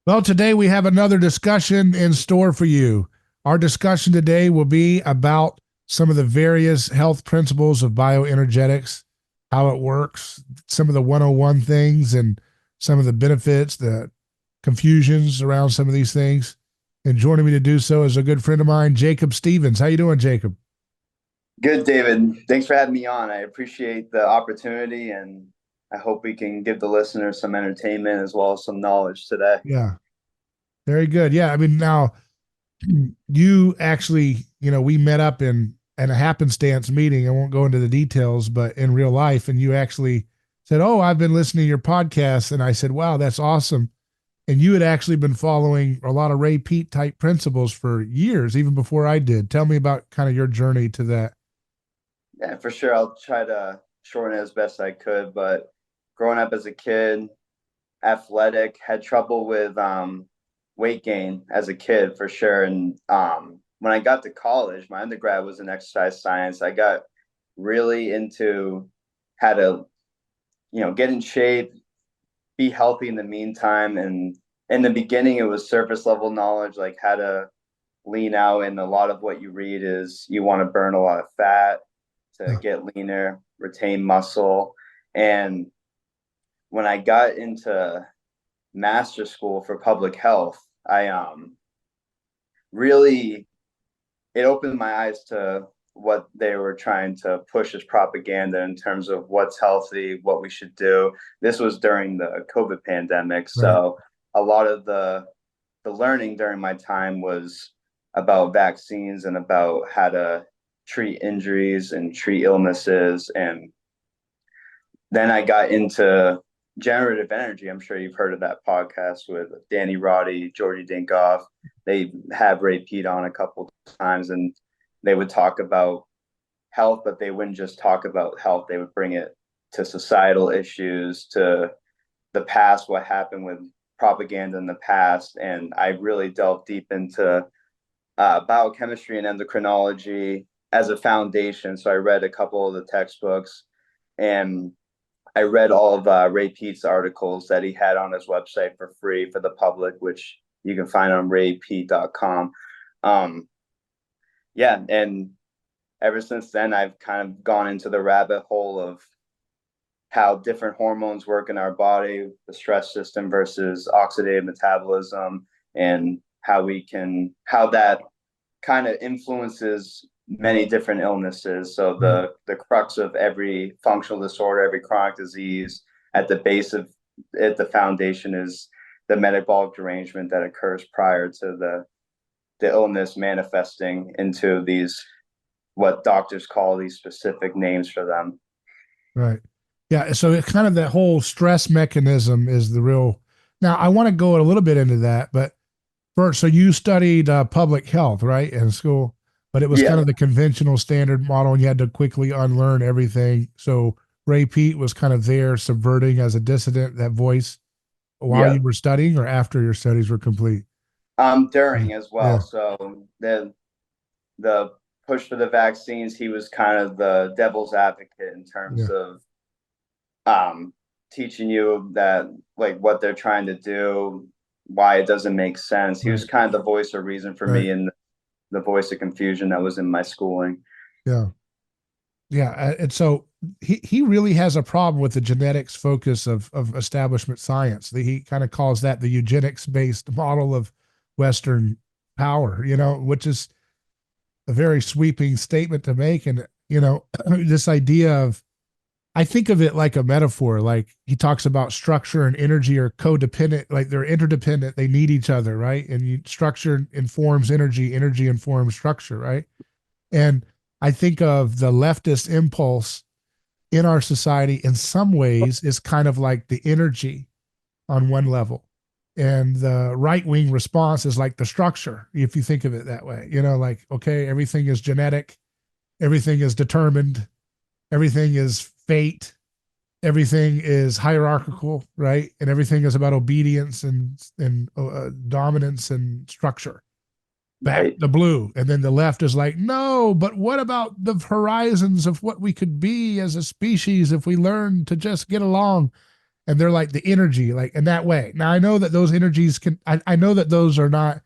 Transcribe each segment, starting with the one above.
Well, today we have another discussion in store for you. Our discussion today will be about some of the various health principles of bioenergetics, how it works, some of the 101 things, and some of the benefits, the confusions around some of these things. And joining me to do so is a good friend of mine, Jacob Stevens. How you doing, Jacob? Good, David. Thanks for having me on. I appreciate the opportunity, and I hope we can give the listeners some entertainment as well as some knowledge today. Yeah, very good. Yeah, I mean, now you actually, we met up in a happenstance meeting. I won't go into the details, but in real life, and you actually said, "Oh, I've been listening to your podcast," and I said, "Wow, that's awesome." And you had actually been following a lot of Ray Peat type principles for years, even before I did. Tell me about kind of your journey to that. Yeah, for sure. I'll try to shorten it as best I could. But growing up as a kid, athletic, had trouble with weight gain as a kid for sure. And when I got to college, my undergrad was in exercise science. I got really into how to, get in shape, be healthy in the meantime. And in the beginning, it was surface level knowledge, like how to lean out. And a lot of what you read is you want to burn a lot of fat to Yeah. get leaner, retain muscle. And when I got into master school for public health, I really it opened my eyes to what they were trying to push as propaganda in terms of what's healthy, what we should do. This was during the COVID pandemic, Right. so a lot of the learning during my time was about vaccines and about how to treat injuries and treat illnesses. And then I got into generative energy. I'm sure you've heard of that podcast with Danny Roddy, Georgie Dinkoff. They have Ray Peat on a couple times, and they would talk about health, but they wouldn't just talk about health. They would bring it to societal issues, to the past, what happened with propaganda in the past. And I really delved deep into biochemistry and endocrinology as a foundation. So I read a couple of the textbooks, and I read all of Ray Peat's articles that he had on his website for free for the public, which you can find on raypeat.com. Um, yeah, and ever since then, I've kind of gone into the rabbit hole of how different hormones work in our body, the stress system versus oxidative metabolism, and how that kind of influences many different illnesses. So Right. the crux of every functional disorder, every chronic disease, at the base of it, the foundation is the metabolic derangement that occurs prior to the illness manifesting into these what doctors call these specific names for them. Right. Yeah. So it kind of that whole stress mechanism is the real. Now, I want to go a little bit into that, but first, so you studied public health, right, in school, but it was kind Yeah, of the conventional standard model, and you had to quickly unlearn everything. So Ray Peat was kind of there subverting as a dissident that voice while yeah. you were studying or after your studies were complete. Yeah. During as Yeah. well. So the push for the vaccines, he was kind of the devil's advocate in terms Yeah. of um, teaching you that like what they're trying to do, why it doesn't make sense. He was Right. kind of the voice of reason for Right. me and the voice of confusion that was in my schooling. Yeah. Yeah. And so he really has a problem with the genetics focus of establishment science. He kind of calls that the eugenics based model of Western power, which is a very sweeping statement to make. And, this idea of, I think of it like a metaphor. Like he talks about structure and energy are codependent, like they're interdependent. They need each other, right? And structure informs energy, energy informs structure, right? And I think of the leftist impulse in our society in some ways is kind of like the energy on one level. And the right wing response is like the structure, if you think of it that way. Like, okay, everything is genetic, everything is determined, everything is fate, everything is hierarchical, right? And everything is about obedience and dominance and structure. Back Right. the blue, and then the left is like, no, but what about the horizons of what we could be as a species if we learn to just get along? and they're like the energy, like in that way. Now I know that those energies can, I know that those are not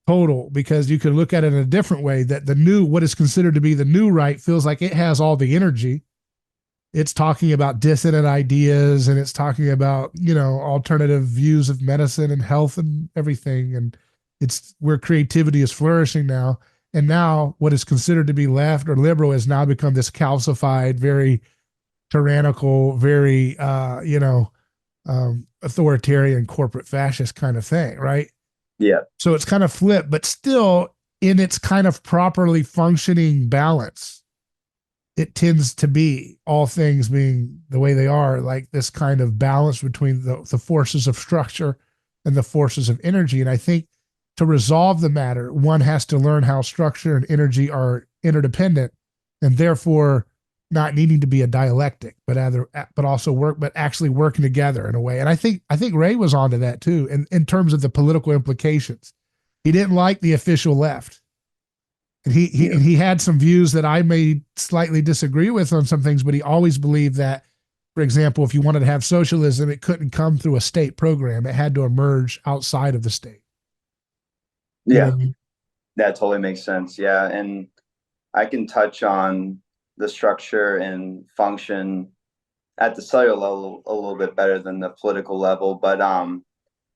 total, because you could look at it in a different way, that the new, what is considered to be the new right, feels like it has all the energy. It's talking about dissonant ideas, and it's talking about, alternative views of medicine and health and everything. And it's where creativity is flourishing now. And now what is considered to be left or liberal has now become this calcified, very tyrannical, very, authoritarian corporate fascist kind of thing, right? Yeah. So it's kind of flipped, but still in its kind of properly functioning balance, it tends to be, all things being the way they are, like this kind of balance between the forces of structure and the forces of energy. And I think to resolve the matter, one has to learn how structure and energy are interdependent, and therefore not needing to be a dialectic, but also but actually working together in a way. And I think Ray was onto that too, in terms of the political implications. He didn't like the official left. And Yeah. he had some views that I may slightly disagree with on some things, but he always believed that, for example, if you wanted to have socialism, it couldn't come through a state program. It had to emerge outside of the state. You know Yeah. what I mean? That totally makes sense. Yeah. And I can touch on the structure and function at the cellular level a little bit better than the political level. But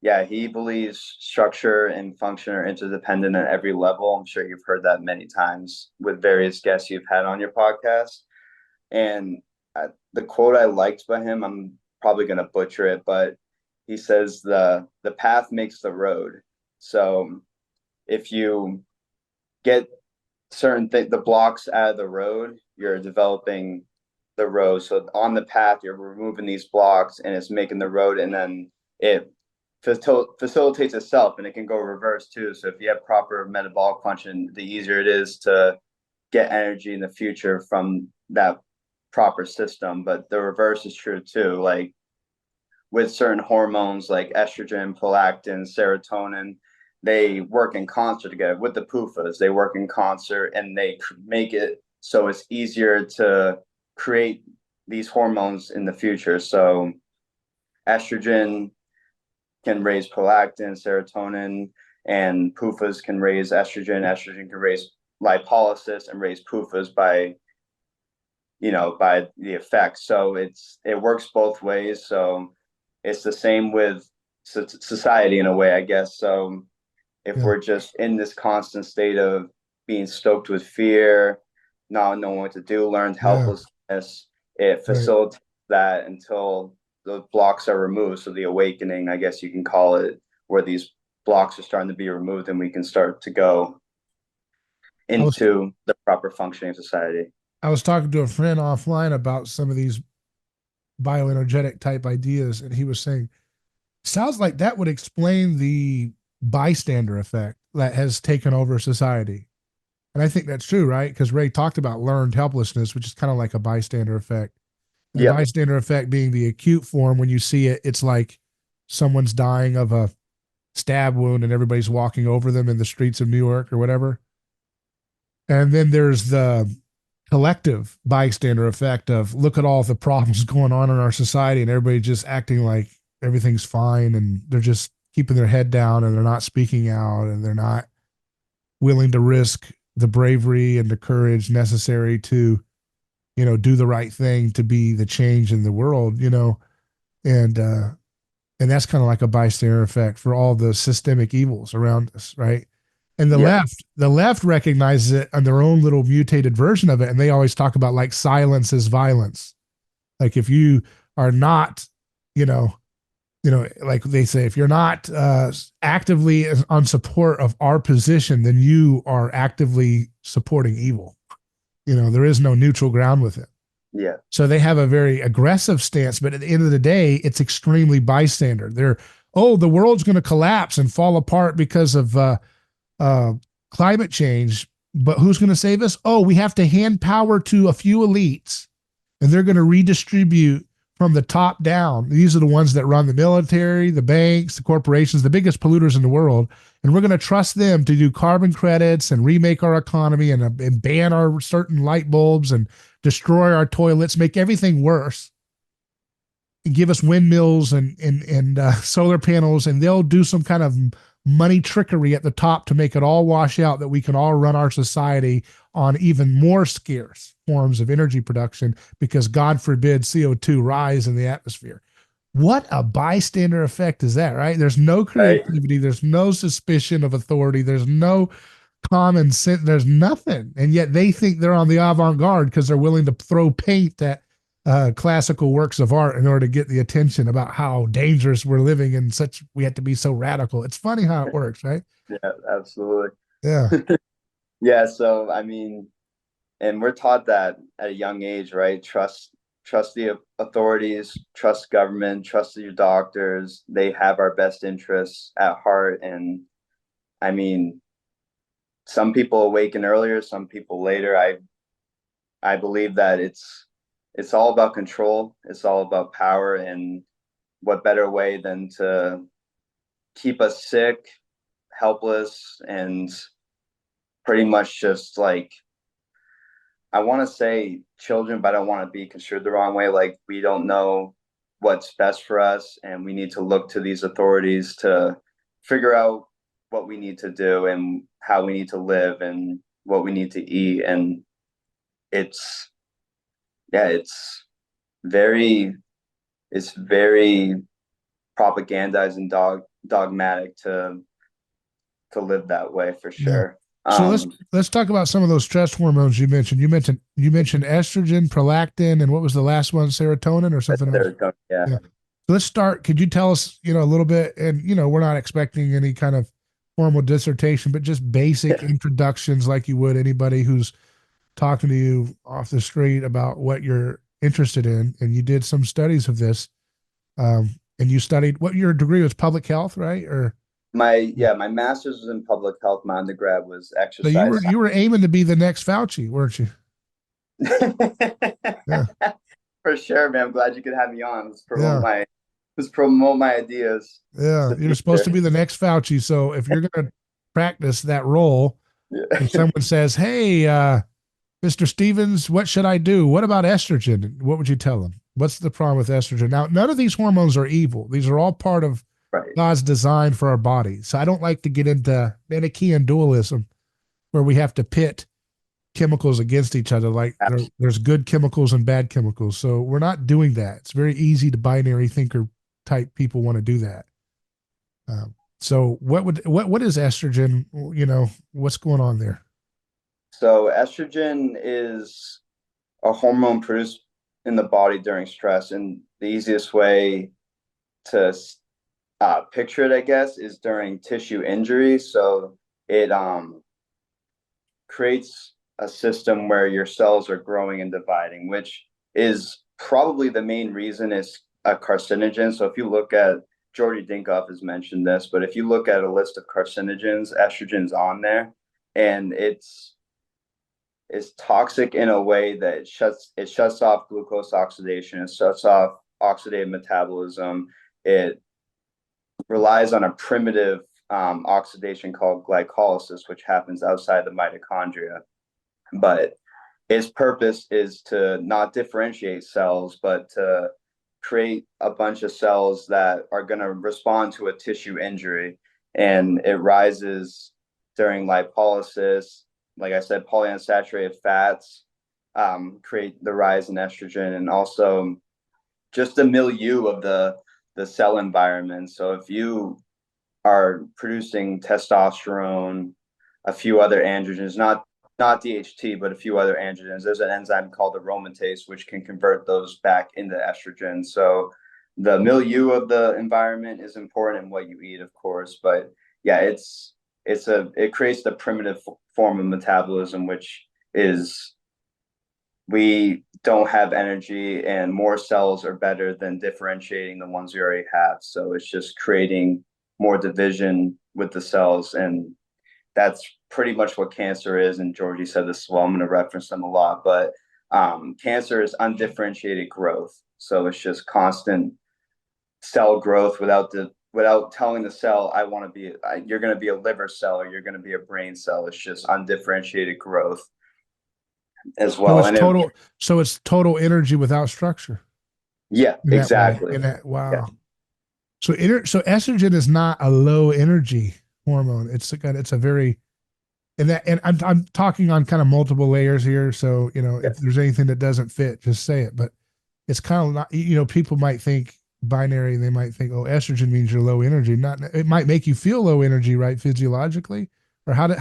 yeah, he believes structure and function are interdependent at every level. I'm sure you've heard that many times with various guests you've had on your podcast. And the quote I liked by him, I'm probably going to butcher it, but he says the path makes the road. So if you get the blocks out of the road, you're developing the road. So on the path, you're removing these blocks, and it's making the road, and then it facilitates itself, and it can go reverse too. So if you have proper metabolic function, the easier it is to get energy in the future from that proper system. But the reverse is true too. Like with certain hormones like estrogen, prolactin, serotonin, they work in concert together with the PUFAs. They work in concert, and they make it so it's easier to create these hormones in the future. So estrogen can raise prolactin, serotonin, and PUFAs can raise estrogen. Estrogen can raise lipolysis and raise PUFAs by the effects. So it works both ways. So it's the same with society in a way, I guess. So if Yeah. we're just in this constant state of being stoked with fear, not knowing what to do, learned Yeah. helplessness, it Right. facilitates that until the blocks are removed. So the awakening, I guess you can call it, where these blocks are starting to be removed, and we can start to go I was into the proper functioning of society. I was talking to a friend offline about some of these bioenergetic type ideas, and he was saying, sounds like that would explain the bystander effect that has taken over society. And I think that's true, right? Because Ray talked about learned helplessness, which is kind of like a bystander effect. And the Yep. bystander effect being the acute form, when you see it, it's like someone's dying of a stab wound and everybody's walking over them in the streets of New York or whatever. And then there's the collective bystander effect of, look at all the problems going on in our society, and everybody just acting like everything's fine, and they're just keeping their head down, and they're not speaking out, and they're not willing to risk the bravery and the courage necessary to, do the right thing to be the change in the world, and that's kind of like a bystander effect for all the systemic evils around us, right? And the Yep. left, the left recognizes it on their own little mutated version of it, and they always talk about like silence is violence. Like if you are not, you know, like they say, if you're not actively on support of our position, then you are actively supporting evil. There is no neutral ground with it. Yeah. So they have a very aggressive stance, but at the end of the day, it's extremely bystander. They're, oh, the world's going to collapse and fall apart because of uh, climate change, but who's going to save us? Oh, we have to hand power to a few elites, and they're going to redistribute from the top down. These are the ones that run the military, the banks, the corporations, the biggest polluters in the world. And we're going to trust them to do carbon credits and remake our economy, and ban our certain light bulbs and destroy our toilets, make everything worse. give us windmills and solar panels, and they'll do some kind of money trickery at the top to make it all wash out, that we can all run our society on even more scarce forms of energy production, because God forbid CO2 rise in the atmosphere. What a bystander effect is that, right? There's no Right. creativity, there's no suspicion of authority, there's no common sense, there's nothing. And yet they think they're on the avant garde because they're willing to throw paint at classical works of art in order to get the attention about how dangerous we're living and such. We have to be so radical. It's funny how it works, right? Yeah, absolutely. Yeah. Yeah, so I mean, and we're taught that at a young age, right? Trust the authorities, trust government, trust your doctors. They have our best interests at heart. And I mean, some people awaken earlier, some people later. I believe that it's all about control. It's all about power, and what better way than to keep us sick, helpless, and pretty much just like, I want to say children, but I don't want to be construed the wrong way. Like, we don't know what's best for us, and we need to look to these authorities to figure out what we need to do and how we need to live and what we need to eat. And it's, yeah, very, it's very propagandized and dogmatic to live that way for Yeah. sure. So let's talk about some of those stress hormones you mentioned. You mentioned estrogen, prolactin, and what was the last one? Serotonin or something else? Yeah. Yeah. So let's start. Could you tell us, a little bit? And we're not expecting any kind of formal dissertation, but just basic introductions, like you would anybody who's talking to you off the street about what you're interested in. And you did some studies of this, and you studied what your degree was, public health, right? Or My master's was in public health. My undergrad was so you were exercise you were aiming to be the next Fauci, weren't you? science. Yeah, For sure, man. I'm glad you could have me on. yeah, Let's promote my ideas yeah. to the You're supposed to future. be the next Fauci. So if you're going to practice that role, Yeah. and someone says, "Hey, Mr. Stevens, what should I do? What about estrogen?" What would you tell them? What's the problem with estrogen? Now, none of these hormones are evil. These are all part of Right. God's design for our body. So I don't like to get into Manichaean dualism where we have to pit chemicals against each other. Like there's good chemicals and bad chemicals. So we're not doing that. It's very easy to binary thinker type people want to do that. So what is estrogen? What's going on there? So estrogen is a hormone produced in the body during stress, and the easiest way to picture it, I guess, is during tissue injury. So it creates a system where your cells are growing and dividing, which is probably the main reason it's a carcinogen. So if you look at, Jordy Dinkoff has mentioned this, but if you look at a list of carcinogens, estrogen's on there, and it's toxic in a way that it shuts off glucose oxidation, it shuts off oxidative metabolism. It relies on a primitive oxidation called glycolysis, which happens outside the mitochondria. But its purpose is to not differentiate cells, but to create a bunch of cells that are going to respond to a tissue injury. And it rises during lipolysis. Like I said, polyunsaturated fats create the rise in estrogen, and also just the milieu of the cell environment. So if you are producing testosterone, a few other androgens, not DHT, but a few other androgens. There's an enzyme called aromatase, which can convert those back into estrogen. So the milieu of the environment is important in what you eat, of course. But yeah, it creates the primitive form of metabolism, which is, we don't have energy, and more cells are better than differentiating the ones we already have. So it's just creating more division with the cells. And that's pretty much what cancer is. And Georgie said this as well. I'm going to reference them a lot, but cancer is undifferentiated growth. So it's just constant cell growth without telling the cell, I want to be, you're going to be a liver cell or you're going to be a brain cell. It's just undifferentiated growth as So well. it's total. So it's total energy without structure. Yeah, in that way. exactly. In that, Yeah. wow. So estrogen is not a low energy hormone. It's a very, and I'm talking on kind of multiple layers here. So, Yeah. if there's anything that doesn't fit, just say it. But it's kind of not, people might think binary. They might think, oh, estrogen means you're low energy. Not, it might make you feel low energy, right? Physiologically, or how does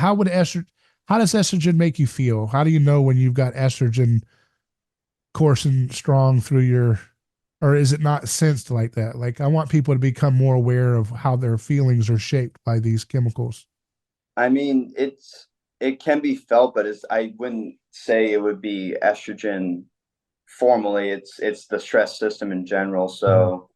estrogen make you feel? How do you know when you've got estrogen coursing strong through your, or is it not sensed like that? Like, I want people to become more aware of how their feelings are shaped by these chemicals. I mean, it can be felt, but I wouldn't say it would be estrogen formally. It's the stress system in general. Mhm. So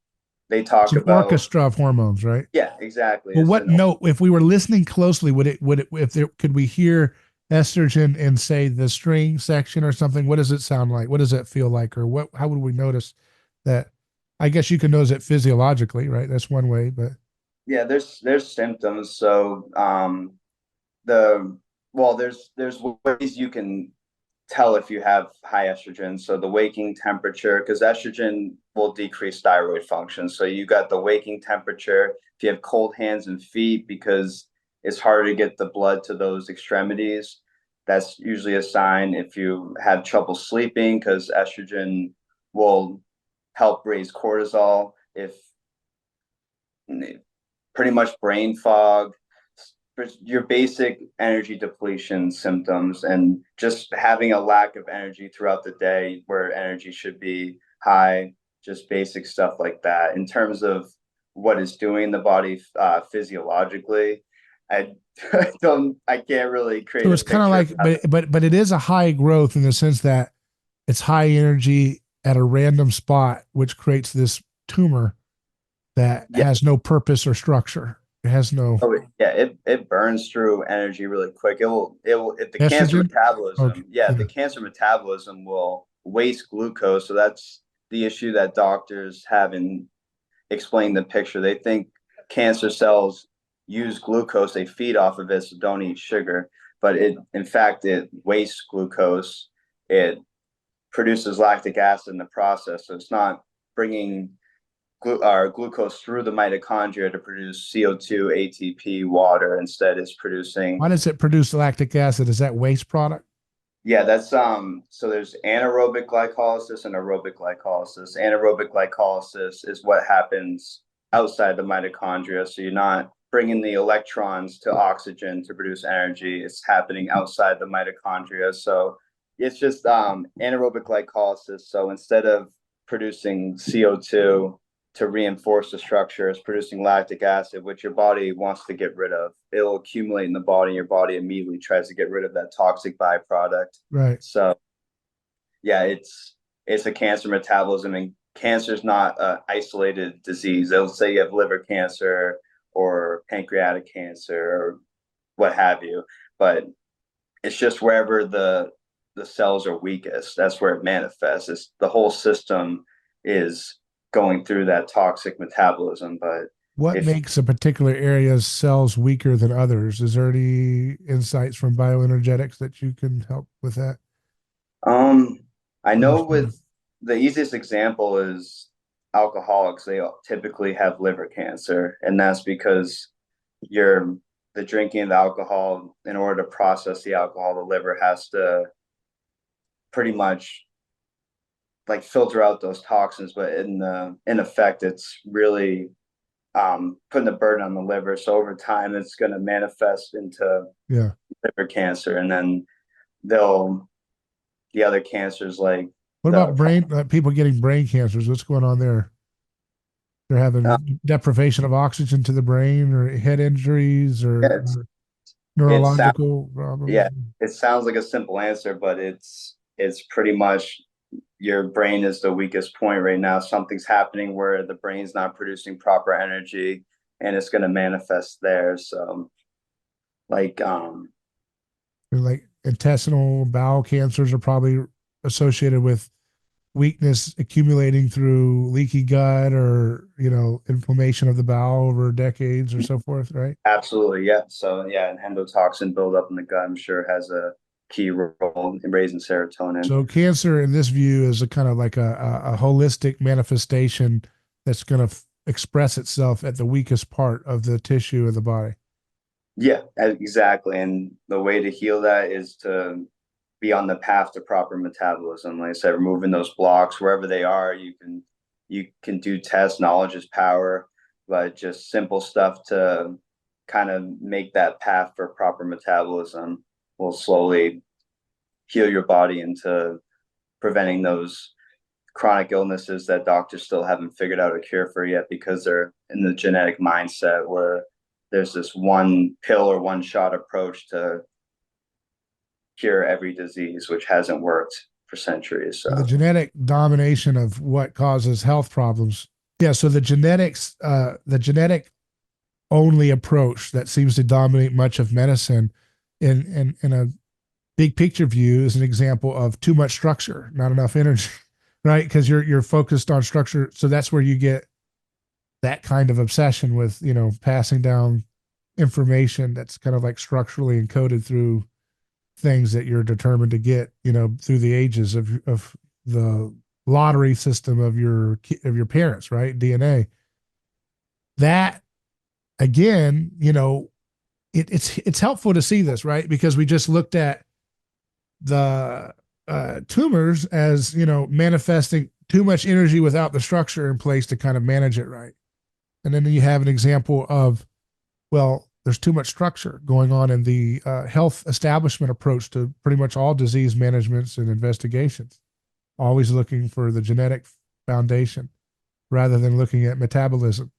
they It's talk an about, orchestra of hormones, right? yeah, exactly. Well, It's what an note, if we were listening closely, if there, could we hear estrogen in, say, the string section or something? What does it sound like? What does it feel like? Or how would we notice that? I guess you can notice it physiologically, right? That's one way, but yeah, there's symptoms. So the well, there's ways you can tell if you have high estrogen. So the waking temperature, because estrogen will decrease thyroid function. So you got the waking temperature. If you have cold hands and feet, because it's harder to get the blood to those extremities, that's usually a sign. If you have trouble sleeping, because estrogen will help raise cortisol. If pretty much brain fog, your basic energy depletion symptoms, and just having a lack of energy throughout the day where energy should be high, just basic stuff like that. In terms of what it's doing in the body physiologically, I I can't really create so a it's kind of picture. like, but it is a high growth in the sense that it's high energy at a random spot, which creates this tumor that Yeah. has no purpose or structure. It has no Oh, yeah, it burns through energy really quick. It will if the cancer estrogen. Okay. metabolism, yeah, Yeah. the cancer metabolism will waste glucose. So that's the issue that doctors have in explaining the picture. They think cancer cells use glucose, they feed off of it, so don't eat sugar. But in fact, it wastes glucose. It produces lactic acid in the process. So it's not bringing glucose through the mitochondria to produce CO2, ATP, water. Instead, it's producing. Why does it produce lactic acid? Is that waste product? Yeah, that's so there's anaerobic glycolysis and aerobic glycolysis. Anaerobic glycolysis is what happens outside the mitochondria. So you're not bringing the electrons to oxygen to produce energy. It's happening outside the mitochondria. So it's just anaerobic glycolysis. So instead of producing CO2 to reinforce the structure, it's producing lactic acid, which your body wants to get rid of. It'll accumulate in the body. Your body immediately tries to get rid of that toxic byproduct. Right. So yeah, it's a cancer metabolism, and cancer is not an isolated disease. They'll say you have liver cancer or pancreatic cancer or what have you, but it's just wherever the cells are weakest. That's where it manifests. It's the whole system is going through that toxic metabolism. But What if makes a particular area's cells weaker than others? Is there any insights from bioenergetics that you can help with that um I know understanding? with the easiest example is alcoholics, they typically have liver cancer, and that's because you're the drinking of alcohol, in order to process the alcohol, the liver has to pretty much like filter out those toxins, but in effect, it's really putting the burden on the liver. So over time, it's going to manifest into Yeah. liver cancer, and then they'll the other cancers like What the about brain people getting brain cancers? What's going on there? They're uh, having deprivation of oxygen to the brain, or head injuries, yeah, or it sounds neurological problems. yeah, it sounds like a simple answer, but it's pretty much your brain is the weakest point right now. Something's happening where the brain's not producing proper energy, and it's going to manifest there. So like And like intestinal bowel cancers are probably associated with weakness accumulating through leaky gut, or inflammation of the bowel over decades or so forth, right? absolutely, yeah. So yeah, an endotoxin buildup in the gut, I'm sure, has a key role in raising serotonin. So cancer in this view is a kind of like a holistic manifestation that's going to express itself at the weakest part of the tissue of the body. Yeah, exactly. And the way to heal that is to be on the path to proper metabolism. Like I said, removing those blocks wherever they are. You can do tests. Knowledge is power, but just simple stuff to kind of make that path for proper metabolism will slowly heal your body into preventing those chronic illnesses that doctors still haven't figured out a cure for yet, because they're in the genetic mindset where there's this one pill or one shot approach to cure every disease, which hasn't worked for centuries. So the So genetic domination of what causes health problems. Yeah. So the genetic only approach that seems to dominate much of medicine in a big picture view is an example of too much structure, not enough energy, right? Because you're focused on structure. So that's where you get that kind of obsession with, passing down information that's kind of like structurally encoded through things that you're determined to get, through the ages of the lottery system of your parents, right? DNA. That again, it's helpful to see this, right? Because we just looked at the tumors as manifesting too much energy without the structure in place to kind of manage it right. And then you have an example of, well, there's too much structure going on in the health establishment approach to pretty much all disease managements and investigations, always looking for the genetic foundation rather than looking at metabolism.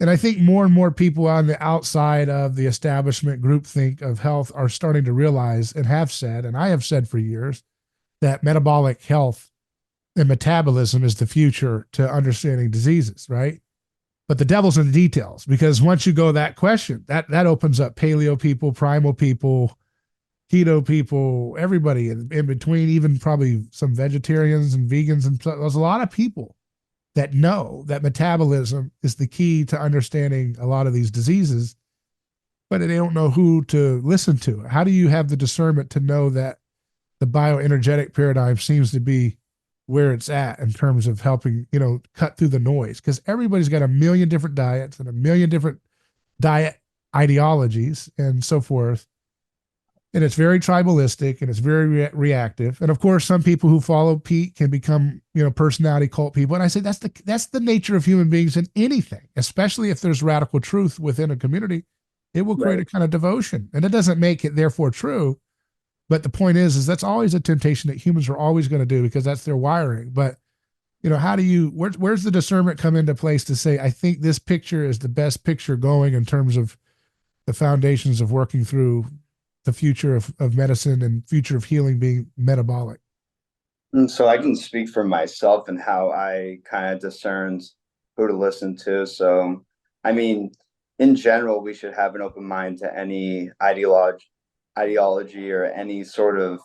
And I think more and more people on the outside of the establishment groupthink of health are starting to realize, and have said, and I have said for years, that metabolic health and metabolism is the future to understanding diseases, right? But the devil's in the details, because once you go that question, that opens up paleo people, primal people, keto people, everybody in between, even probably some vegetarians and vegans. And there's a lot of people that know that metabolism is the key to understanding a lot of these diseases, but they don't know who to listen to. How do you have the discernment to know that the bioenergetic paradigm seems to be where it's at in terms of helping, cut through the noise? Because everybody's got a million different diets and a million different diet ideologies and so forth. And it's very tribalistic and it's very reactive. And of course, some people who follow Pete can become, personality cult people. And I say that's the nature of human beings in anything, especially if there's radical truth within a community. It will create right. a kind of devotion, and it doesn't make it therefore true. But the point is that's always a temptation that humans are always going to do, because that's their wiring. But how do you where's the discernment come into place to say, I think this picture is the best picture going in terms of the foundations of working through the future of medicine and future of healing being metabolic? And so I can speak for myself and how I kind of discerned who to listen to. So, I mean, in general, we should have an open mind to any ideology or any sort of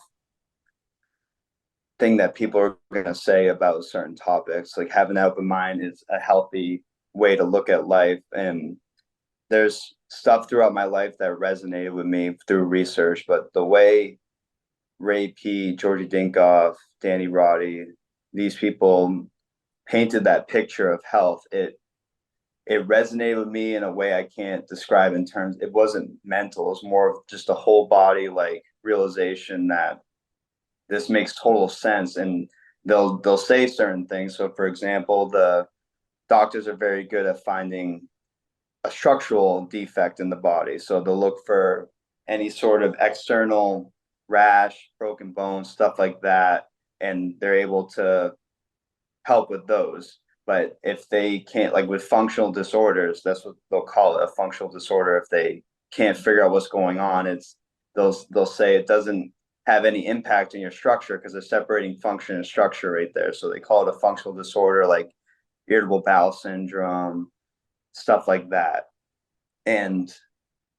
thing that people are going to say about certain topics. Like, having an open mind is a healthy way to look at life. And there's stuff throughout my life that resonated with me through research, but the way Ray Peat, Georgie Dinkoff, Danny Roddy, these people painted that picture of health, it resonated with me in a way I can't describe in terms. It wasn't mental. It was more of just a whole body like realization that this makes total sense. And they'll say certain things. So, for example, the doctors are very good at finding a structural defect in the body. So they'll look for any sort of external rash, broken bones, stuff like that, and they're able to help with those. But if they can't, like with functional disorders, that's what they'll call it, a functional disorder. If they can't figure out what's going on, they'll say it doesn't have any impact in your structure because they're separating function and structure right there. So they call it a functional disorder, like irritable bowel syndrome, stuff like that. And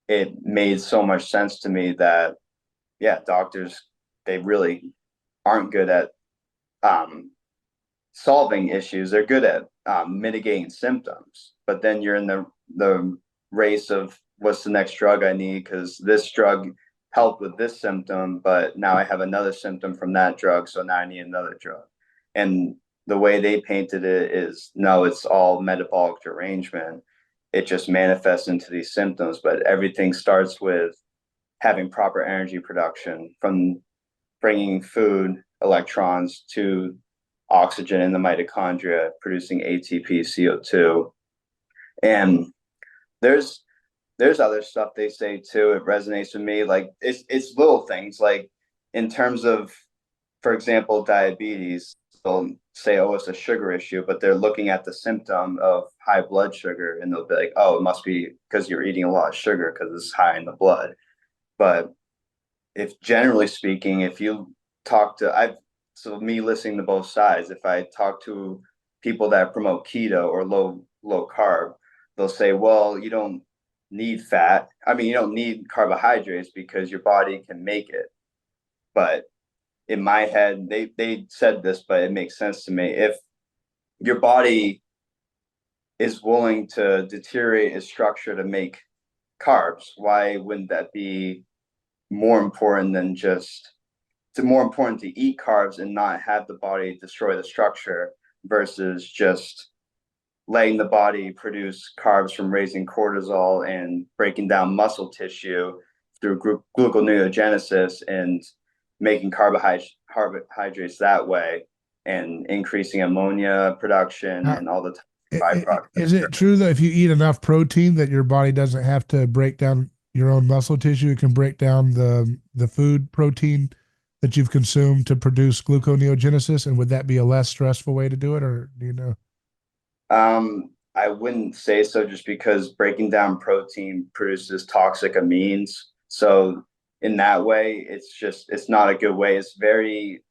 it made so much sense to me that, yeah, doctors, they really aren't good at solving issues. They're good at mitigating symptoms. But then you're in the race of what's the next drug I need, because this drug helped with this symptom, but now I have another symptom from that drug, so now I need another drug. And the way they painted it is no, it's all metabolic derangement. It just manifests into these symptoms, but everything starts with having proper energy production from bringing food, electrons to oxygen in the mitochondria, producing ATP, CO2. And there's there's other stuff they say too. It resonates with me. Like it's little things like in terms of, for example, diabetes. They'll say, "Oh, it's a sugar issue," but they're looking at the symptom of high blood sugar, and they'll be like, "Oh, it must be because you're eating a lot of sugar because it's high in the blood." But if generally speaking, if you talk to I've so me listening to both sides, if I talk to people that promote keto or low carb, they'll say, well, you don't need fat. I mean, you don't need carbohydrates because your body can make it. But in my head, they said this, but it makes sense to me. If your body is willing to deteriorate its structure to make carbs, why wouldn't that be more important than just it's more important to eat carbs and not have the body destroy the structure versus just letting the body produce carbs from raising cortisol and breaking down muscle tissue through gluconeogenesis and making carbohydrates that way and increasing ammonia production Now, and all the byproducts. is it true that if you eat enough protein that your body doesn't have to break down your own muscle tissue? It can break down the food protein that you've consumed to produce gluconeogenesis, and would that be a less stressful way to do it, or do you know? I wouldn't say so just because breaking down protein produces toxic amines. So in that way, it's not a good way. It's very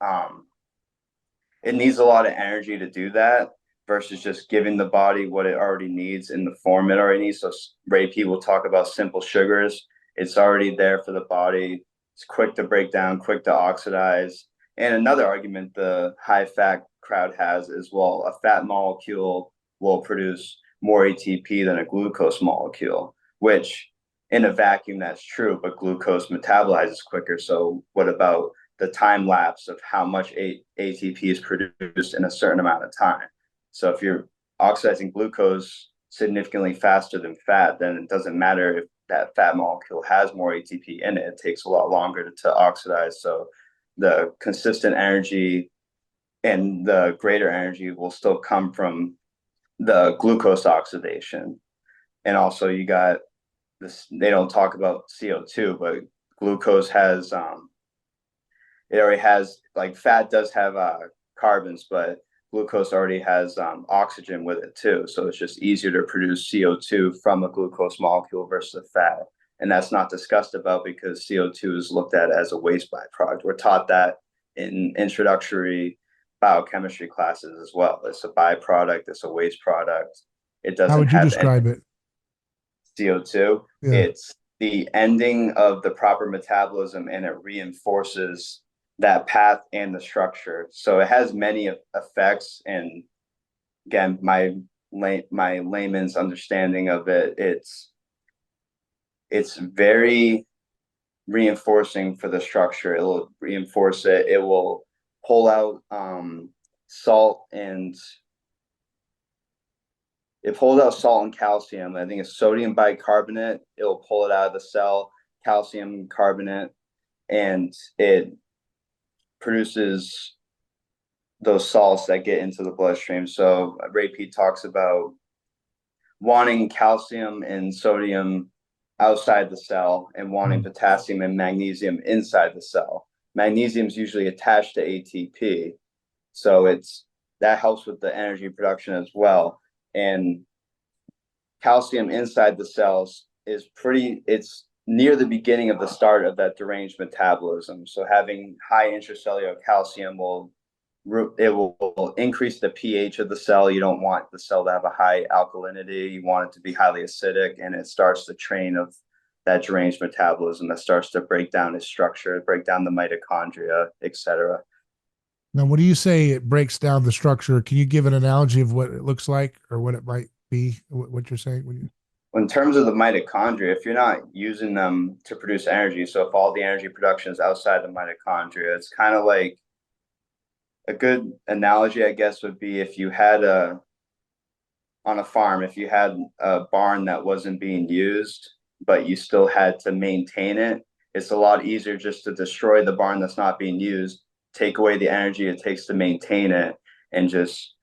it needs a lot of energy to do that versus just giving the body what it already needs in the form it already needs. So Ray Peat will talk about simple sugars. It's already there for the body. It's quick to break down, quick to oxidize. And another argument the high fat crowd has is, well, a fat molecule will produce more ATP than a glucose molecule, which in a vacuum that's true, but glucose metabolizes quicker. So what about the time lapse of how much ATP is produced in a certain amount of time? So if you're oxidizing glucose significantly faster than fat, then it doesn't matter if that fat molecule has more ATP in it. It takes a lot longer to oxidize. So the consistent energy and the greater energy will still come from the glucose oxidation. And also you got this, they don't talk about CO2, but glucose has it already has, like, fat does have carbons, but glucose already has oxygen with it too. So it's just easier to produce CO2 from a glucose molecule versus a fat. And that's not discussed about because CO2 is looked at as a waste byproduct. We're taught that in introductory biochemistry classes as well. It's a byproduct, it's a waste product. It How doesn't would you have any describe it? CO2. Yeah. It's the ending of the proper metabolism and it reinforces that path and the structure. So it has many effects. And again, my layman's understanding of it, it's very reinforcing for the structure. It will reinforce it. It will pull out salt and it pulls out salt and calcium. I think it's sodium bicarbonate. It will pull it out of the cell, calcium carbonate, and it produces those salts that get into the bloodstream. So Ray Peat talks about wanting calcium and sodium outside the cell and wanting Mm. potassium and magnesium inside the cell. Magnesium is usually attached to ATP, so that helps with the energy production as well. And calcium inside the cells it's near the beginning of the start of that deranged metabolism. So having high intracellular calcium will increase the pH of the cell. You don't want the cell to have a high alkalinity. You want it to be highly acidic, and it starts the train of that deranged metabolism that starts to break down its structure, break down the mitochondria, etc. Now, when you say it breaks down the structure, can you give an analogy of what it looks like or what it might be? What you're saying when you? in terms of the mitochondria, if you're not using them to produce energy, so if all the energy production is outside the mitochondria, it's kind of like a good analogy, I guess, would be if you had on a farm, if you had a barn that wasn't being used, but you still had to maintain it, it's a lot easier just to destroy the barn that's not being used, take away the energy it takes to maintain it, and just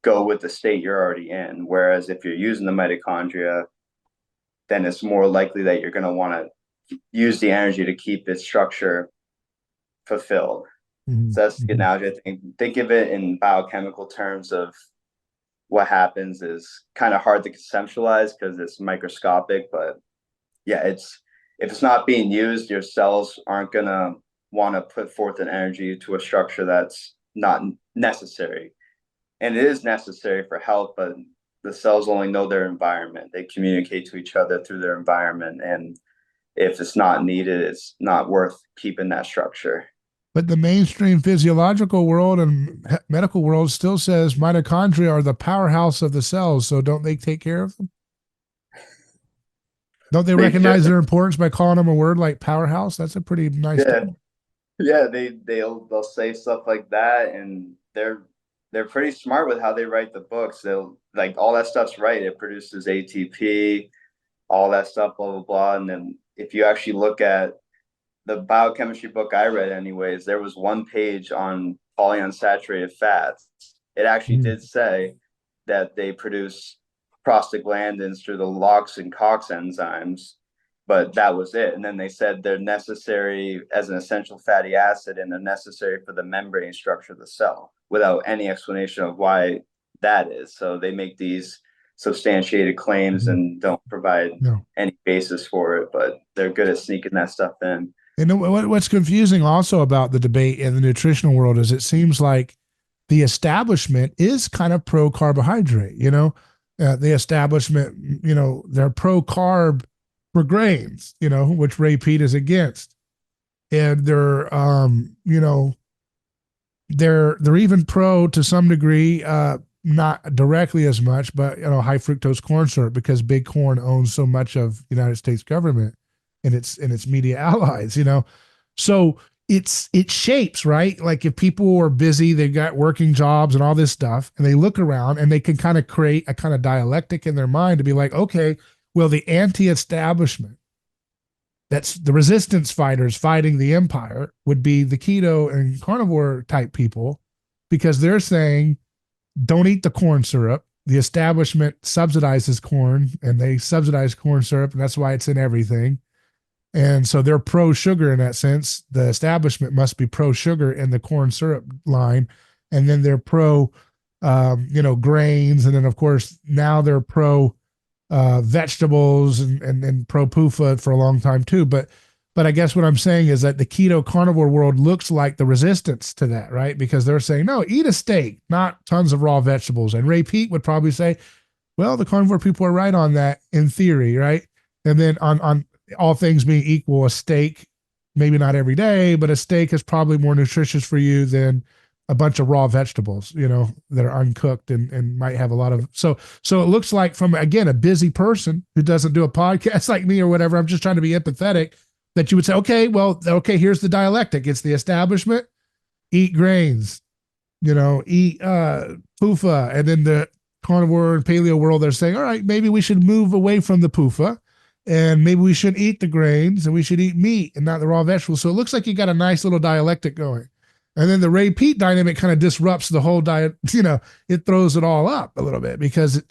go with the state you're already in. Whereas if you're using the mitochondria, then it's more likely that you're going to want to use the energy to keep its structure fulfilled. Mhm, So that's the mhm. analogy. I think of it in biochemical terms of what happens is kind of hard to conceptualize because it's microscopic, but yeah, it's if it's not being used, your cells aren't gonna want to put forth an energy to a structure that's not necessary. And it is necessary for health, but the cells only know their environment. They communicate to each other through their environment. And if it's not needed, it's not worth keeping that structure. But the mainstream physiological world and medical world still says mitochondria are the powerhouse of the cells. So don't they take care of them? Don't they They should. recognize their importance by calling them a word like powerhouse? That's a pretty nice Yeah. term. Yeah, they'll say stuff like that, and they're pretty smart with how they write the books. They'll like all that stuff's right. It produces ATP, all that stuff, blah blah blah. And then if you actually look at the biochemistry book I read, anyways, there was one page on polyunsaturated fats. It actually Mhm. did say that they produce prostaglandins through the LOX and COX enzymes, but that was it. And then they said they're necessary as an essential fatty acid and they're necessary for the membrane structure of the cell without any explanation of why that is. So they make these substantiated claims Mhm. and don't provide No. any basis for it, but they're good at sneaking that stuff in. And what's confusing also about the debate in the nutritional world is it seems like the establishment is kind of pro carbohydrate. The establishment, they're pro carb for grains, which Ray Peat is against, and they're even pro to some degree, not directly as much, but high fructose corn syrup because big corn owns so much of the United States government and its media allies. So it shapes, right? Like if people are busy, they've got working jobs and all this stuff, and they look around and they can kind of create a kind of dialectic in their mind to be like, okay, well, the anti-establishment, that's the resistance fighters fighting the empire, would be the keto and carnivore type people because they're saying don't eat the corn syrup. The establishment subsidizes corn and they subsidize corn syrup, and that's why it's in everything. And so they're pro sugar in that sense. The establishment must be pro sugar in the corn syrup line. And then they're pro, grains. And then, of course, now they're pro vegetables and pro PUFA for a long time too. But I guess what I'm saying is that the keto carnivore world looks like the resistance to that, right? Because they're saying, no, eat a steak, not tons of raw vegetables. And Ray Peat would probably say, well, the carnivore people are right on that in theory, right? And then on all things being equal, a steak, maybe not every day, but a steak is probably more nutritious for you than a bunch of raw vegetables, that are uncooked and might have a lot of so it looks like from again a busy person who doesn't do a podcast like me or whatever. I'm just trying to be empathetic that you would say, okay, well, okay, here's the dialectic. It's the establishment, eat grains, eat PUFA, and then the carnivore and paleo world, they're saying, all right, maybe we should move away from the PUFA and maybe we should eat the grains and we should eat meat and not the raw vegetables. So it looks like you got a nice little dialectic going. And then the Ray Peat dynamic kind of disrupts the whole diet, it throws it all up a little bit because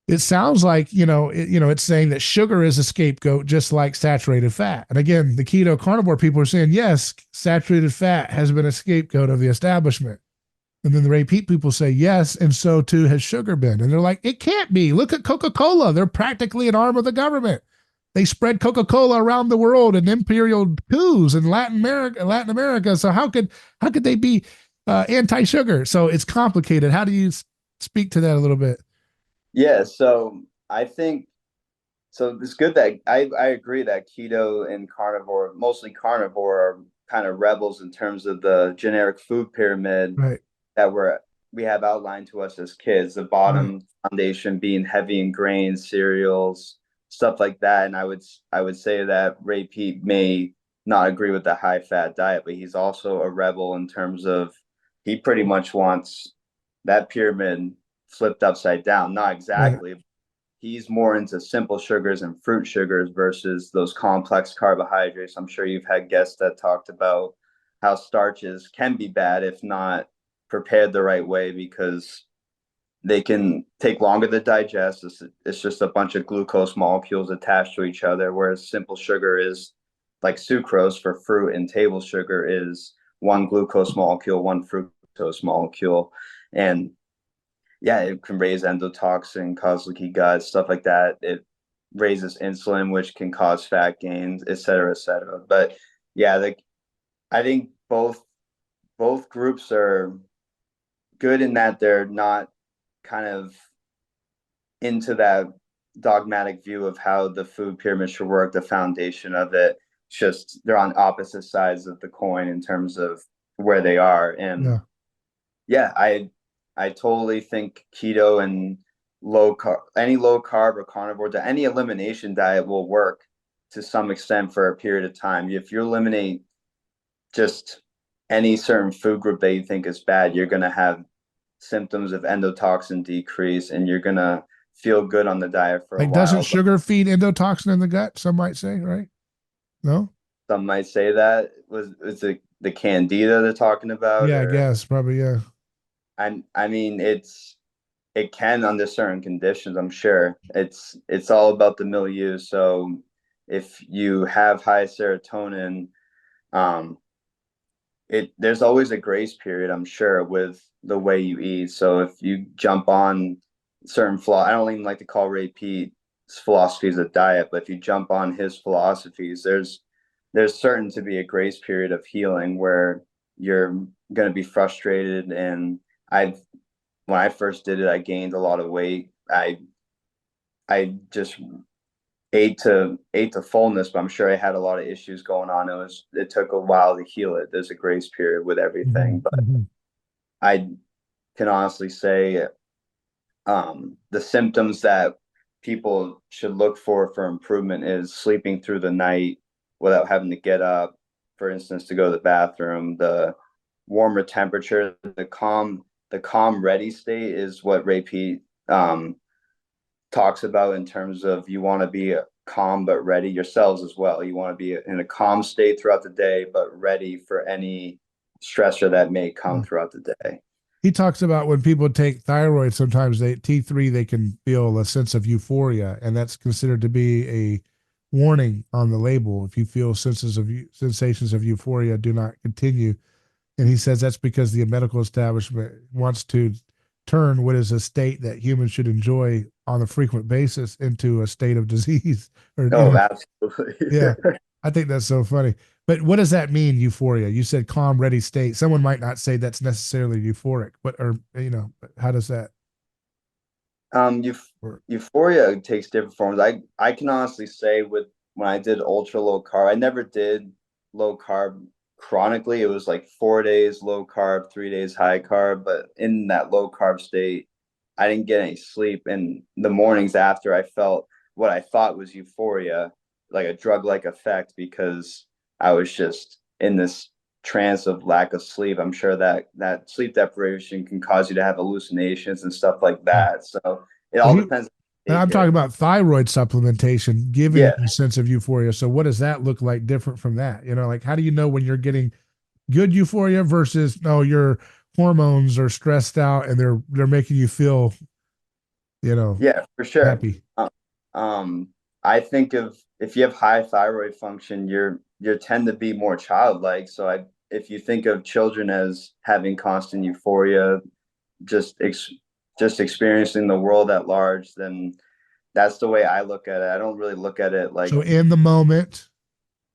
it sounds like it's saying that sugar is a scapegoat just like saturated fat. And again, the keto carnivore people are saying yes, saturated fat has been a scapegoat of the establishment. And then the Ray Peat people say yes, and so too has sugar been. And they're like, it can't be. Look at Coca-Cola. They're practically an arm of the government. They spread Coca-Cola around the world in imperial coups in Latin America. So how could they be anti-sugar? So it's complicated. How do you speak to that a little bit? Yeah, so I think so it's good that I agree that keto and carnivore, mostly carnivore, are kind of rebels in terms of the generic food pyramid Right. that we're we have outlined to us as kids, the Right. bottom foundation being heavy in grains, cereals, stuff like that. And I would say that Ray Peat may not agree with the high fat diet, but he's also a rebel in terms of he pretty much wants that pyramid flipped upside down. Not Right. exactly. He's more into simple sugars and fruit sugars versus those complex carbohydrates. I'm sure you've had guests that talked about how starches can be bad if not prepared the right way because they can take longer to digest. It's just a bunch of glucose molecules attached to each other, whereas simple sugar is like sucrose for fruit, and table sugar is one glucose molecule, one fructose molecule. And yeah, it can raise endotoxin, cause leaky gut, stuff like that. It raises insulin, which can cause fat gains, et cetera, et cetera. But yeah, I think both groups are good in that they're not kind of into that dogmatic view of how the food pyramid should work, the foundation of it. It's just they're on opposite sides of the coin in terms of where they are. And Yeah. yeah, I totally think keto and any low carb or carnivore diet, any elimination diet will work to some extent for a period of time. If you eliminate just any certain food group that you think is bad, you're going to have symptoms of endotoxin decrease and you're going to feel good on the diet for a Like, doesn't while. But sugar feed endotoxin in the gut? Some might say, right? No? some might say that was the candida they're talking about, Yeah, I or guess. Probably, yeah. I mean it can under certain conditions. I'm sure it's all about the milieu. So if you have high serotonin, um, it there's always a grace period, I'm sure, with the way you eat. So if you jump on certain flaw, I don't even like to call Ray Peat's philosophies a diet, but if you jump on his philosophies, there's certain to be a grace period of healing where you're going to be frustrated. And I've when I first did it, I gained a lot of weight. I just ate to fullness, but I'm sure I had a lot of issues going on. It took a while to heal it. There's a grace period with everything, but Hmm. I can honestly say the symptoms that people should look for improvement is sleeping through the night without having to get up, for instance, to go to the bathroom. The warmer temperature, the calm ready state is what Ray Peat talks about in terms of you want to be calm but ready yourselves as well. You want to be in a calm state throughout the day, but ready for any stressor that may come Yeah. throughout the day. He talks about when people take thyroid, sometimes they T3, they can feel a sense of euphoria, and that's considered to be a warning on the label. If you feel sensations of euphoria, do not continue. And he says that's because the medical establishment wants to turn what is a state that humans should enjoy on a frequent basis into a state of disease. Or, Oh, absolutely. yeah, I think that's so funny. But what does that mean, euphoria? You said calm, ready state. Someone might not say that's necessarily euphoric, but or how does that Um, work? Euphoria takes different forms. I can honestly say with when I did ultra low carb, I never did low carb chronically. It was like 4 days low carb, 3 days high carb. But in that low carb state, I didn't get any sleep. And the mornings after, I felt what I thought was euphoria, like a drug-like effect, because I was just in this trance of lack of sleep. I'm sure that sleep deprivation can cause you to have hallucinations and stuff like Yeah. that. So it So all he, depends how and you I'm take talking it. about thyroid supplementation, giving Yeah, you a sense of euphoria. So what does that look like different from that? Like how do you know when you're getting good euphoria versus no, your hormones are stressed out and they're making you feel, you know, yeah, for sure. happy. Uh, I think of if you have high thyroid function, you tend to be more childlike. So if you think of children as having constant euphoria, just ex, just experiencing the world at large, then that's the way I look at it. I don't really look at it like So in the moment,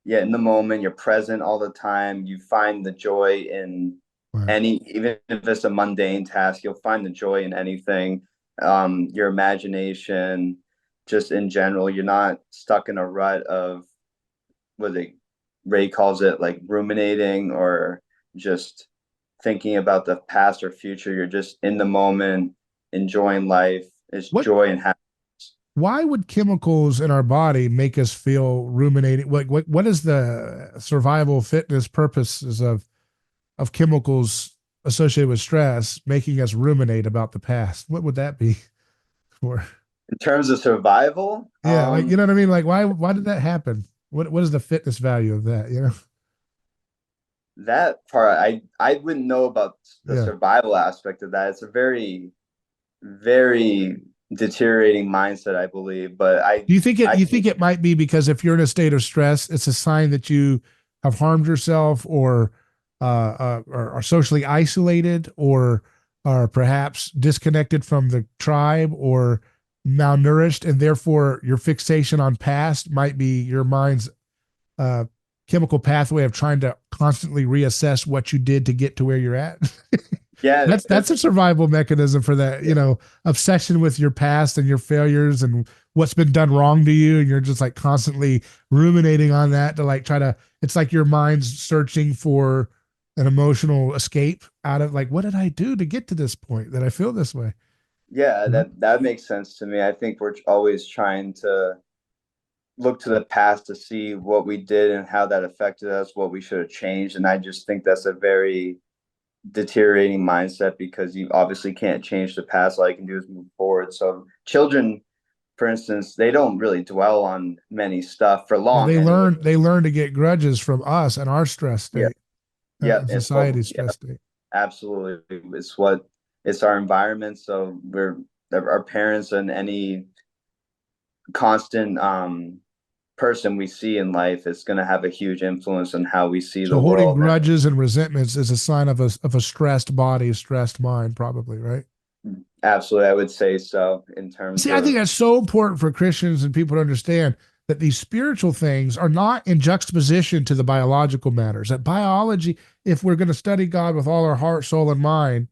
yeah, in the moment, you're present all the time. You find the joy in right. any, even if it's a mundane task, you'll find the joy in anything. Your imagination, just in general, you're not stuck in a rut of what Ray calls it, like ruminating or just thinking about the past or future. You're just in the moment, enjoying life. It's What joy and happiness. why would chemicals in our body make us feel ruminating? What is the survival fitness purposes of chemicals associated with stress making us ruminate about the past? What would that be for? In terms of survival, Yeah, like you know what I mean? Like why did that happen? What is the fitness value of that, you know? that part I wouldn't know about the Yeah. survival aspect of that. It's a very deteriorating mindset, I believe. But Do you think it I you can think it might be because if you're in a state of stress, it's a sign that you have harmed yourself or are socially isolated or are perhaps disconnected from the tribe or malnourished, and therefore your fixation on past might be your mind's uh, chemical pathway of trying to constantly reassess what you did to get to where you're at. yeah, it That's could a survival mechanism for that, yeah. you know, obsession with your past and your failures and what's been done wrong to you, and you're just like constantly ruminating on that to like try to. It's like your mind's searching for an emotional escape out of like, what did I do to get to this point that I feel this way? Yeah, Mhm. that makes sense to me. I think we're always trying to look to the past to see what we did and how that affected us, what we should have changed. And I just think that's a very deteriorating mindset because you obviously can't change the past. All you can do is move forward. So children, for instance, they don't really dwell on many stuff for Yeah, long anyway. they learn to get grudges from us and our stress Yeah. state, Yeah. and And well, society's yeah, stress state. absolutely. It's our environment. So our parents and any constant person we see in life is going to have a huge influence on how we see So the holding world. grudges and resentments is a sign of a stressed body, stressed mind, probably, right? And absolutely, I would say so in terms See, I think of that's so important for Christians and people to understand that these spiritual things are not in juxtaposition to the biological matters. That biology, if we're going to study God with all our heart, soul, and mind,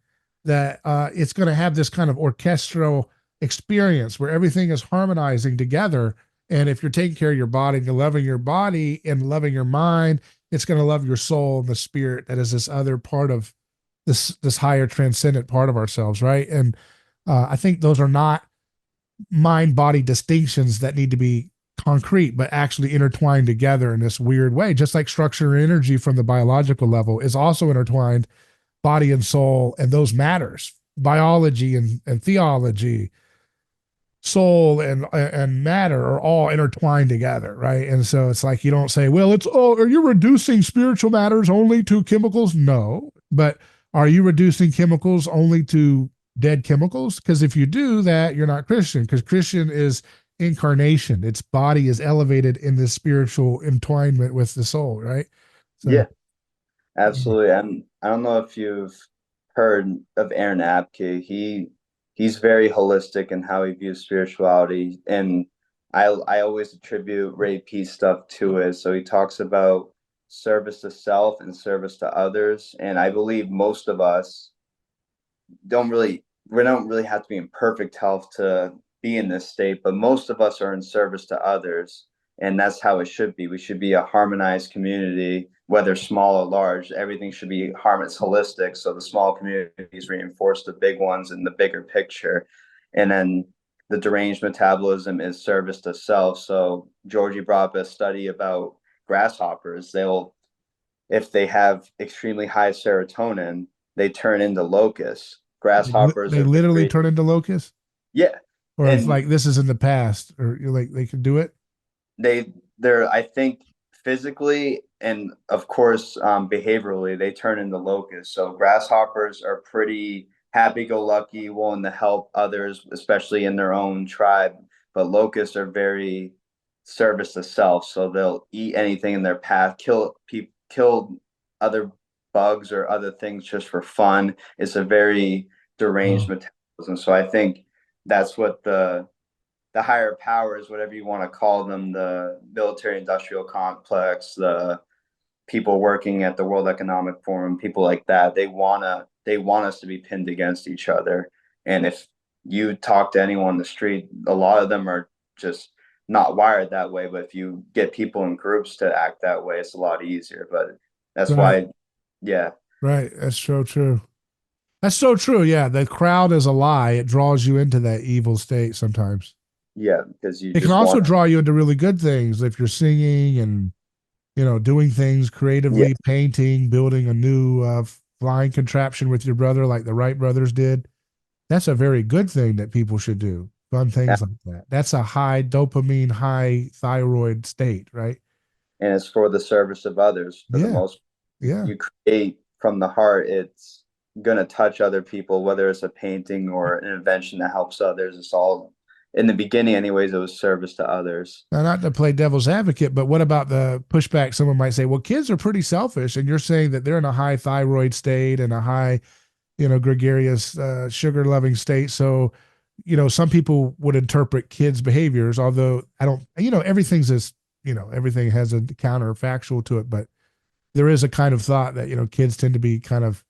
that it's going to have this kind of orchestral experience where everything is harmonizing together. And if you're taking care of your body and you're loving your body and loving your mind, it's going to love your soul and the spirit that is this other part of this higher transcendent part of ourselves, right? And I think those are not mind body distinctions that need to be concrete, but actually intertwined together in this weird way. Just like structure and energy from the biological level is also intertwined, body and soul, and those matters. Biology and theology, soul and matter are all intertwined together, right? And so it's like you don't say, well, it's oh, are you reducing spiritual matters only to chemicals? No, but are you reducing chemicals only to dead chemicals? Because if you do that, you're not Christian. Because Christian is incarnation; its body is elevated in this spiritual entwinement with the soul, right? yeah, So absolutely. And I don't know if you've heard of Aaron Apke. He's very holistic in how he views spirituality, and I always attribute Ray Peat stuff to it. So he talks about service to self and service to others, and I believe most of us we don't really have to be in perfect health to be in this state, but most of us are in service to others, and that's how it should be. We should be a harmonized community, whether small or large. Everything should be harmonious, holistic, so the small communities reinforce the big ones in the bigger picture. And then the deranged metabolism is service to self. So Georgie brought up a study about grasshoppers. They'll If they have extremely high serotonin, they turn into locusts. Grasshoppers they are literally very, turn into locusts, yeah, or if and like this is in the past, or you're like they can do it. they're I think physically and of course behaviorally they turn into locusts. So grasshoppers are pretty happy-go-lucky, willing to help others, especially in their own tribe. But locusts are very service to self, so they'll eat anything in their path, kill other bugs or other things just for fun. It's a very deranged Oh, metabolism. So I think that's what the higher powers, whatever you want to call them, the military industrial complex, the people working at the World Economic Forum, people like that, they want us to be pinned against each other. And if you talk to anyone on the street, a lot of them are just not wired that way. But if you get people in groups to act that way, it's a lot easier. But that's right. why, yeah. Right. That's so true. That's so true. Yeah. The crowd is a lie. It draws you into that evil state sometimes. Yeah, because you It can just also want, draw you into really good things if you're singing and, doing things yeah, creatively, painting, building a new flying contraption with your brother, like the Wright brothers did. That's a very good thing that people should do. Fun things like that. That's a high dopamine, high thyroid state, right? and it's for the service of others for the Yeah. most. Yeah. You create from the heart. It's gonna touch other people, whether it's a painting or an invention that helps others. It's all in the beginning, anyways. It was service to others. Now, not to play devil's advocate, but what about the pushback? Someone might say, well, kids are pretty selfish. And you're saying that they're in a high thyroid state and a high, gregarious, sugar loving state. So, some people would interpret kids' behaviors, although I don't, everything's this, everything has a counterfactual to it. But there is a kind of thought that, kids tend to be kind of,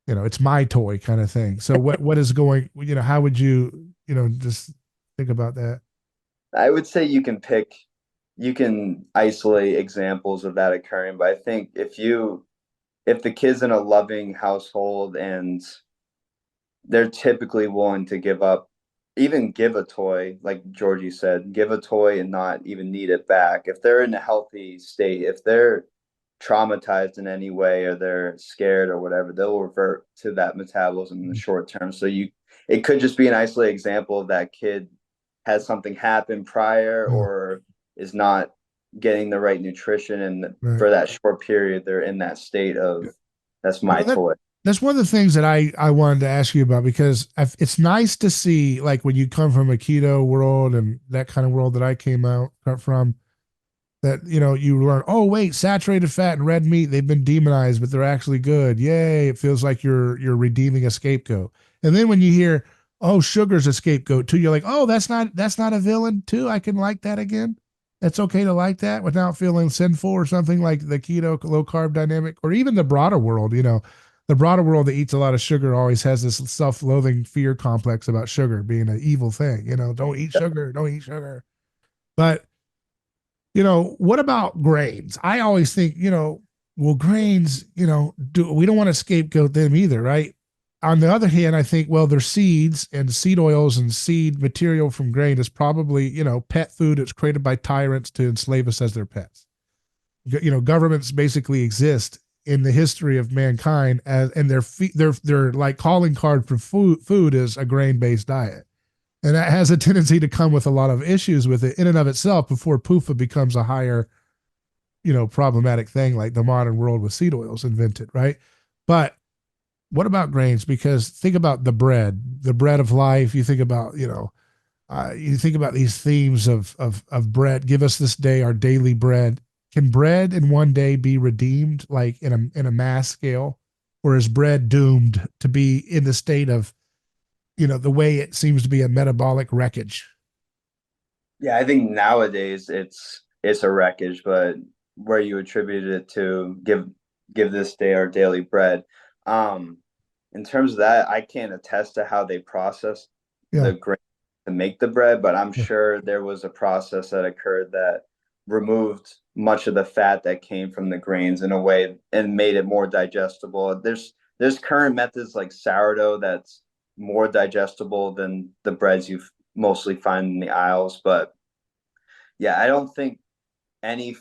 it's my toy kind of thing. So what is going, how would you, just think about that? I would say you can isolate examples of that occurring, but I think if the kid's in a loving household and they're typically willing to give up, even give a toy, like Georgie said, give a toy and not even need it back. If they're in a healthy state, if they're traumatized in any way or they're scared or whatever, they'll revert to that metabolism in the short term. So it could just be an isolated example of that kid has something happen prior Yeah, or is not getting the right nutrition. And right. for that short period, they're in that state of Yeah. that's my Well, toy. that's one of the things that I wanted to ask you about because it's nice to see like when you come from a keto world and that kind of world that I came out from that you learn, oh wait, saturated fat and red meat, they've been demonized but they're actually good, yay, it feels like you're redeeming a scapegoat. And then when you hear, oh, sugar's a scapegoat too, you're like, oh, that's not a villain too, I can like that again. It's okay to like that without feeling sinful or something, like the keto low carb dynamic or even the broader world. The broader world that eats a lot of sugar always has this self-loathing fear complex about sugar being an evil thing. Don't eat sugar, don't eat sugar. But what about grains? I always think, well, grains, we don't want to scapegoat them either, right? On the other hand, I think, well, they're seeds and seed oils and seed material from grain is probably, pet food. It's created by tyrants to enslave us as their pets. Governments basically exist in the history of mankind as, and their like calling card for food is a grain based diet. And that has a tendency to come with a lot of issues with it in and of itself before PUFA becomes a higher, problematic thing like the modern world with seed oils invented, right? But what about grains? Because think about the bread of life. You think about, you think about these themes of bread. Give us this day our daily bread. Can bread in one day be redeemed, like in a mass scale, or is bread doomed to be in the state of the way it seems to be a metabolic wreckage? Yeah, I think nowadays it's a wreckage, but where you attributed it to give this day our daily bread. Um, in terms of that, I can't attest to how they process Yeah. the grain to make the bread, but I'm Yeah. sure there was a process that occurred that removed much of the fat that came from the grains in a way and made it more digestible. There's current methods like sourdough that's more digestible than the breads you mostly find in the aisles, but yeah, I don't think any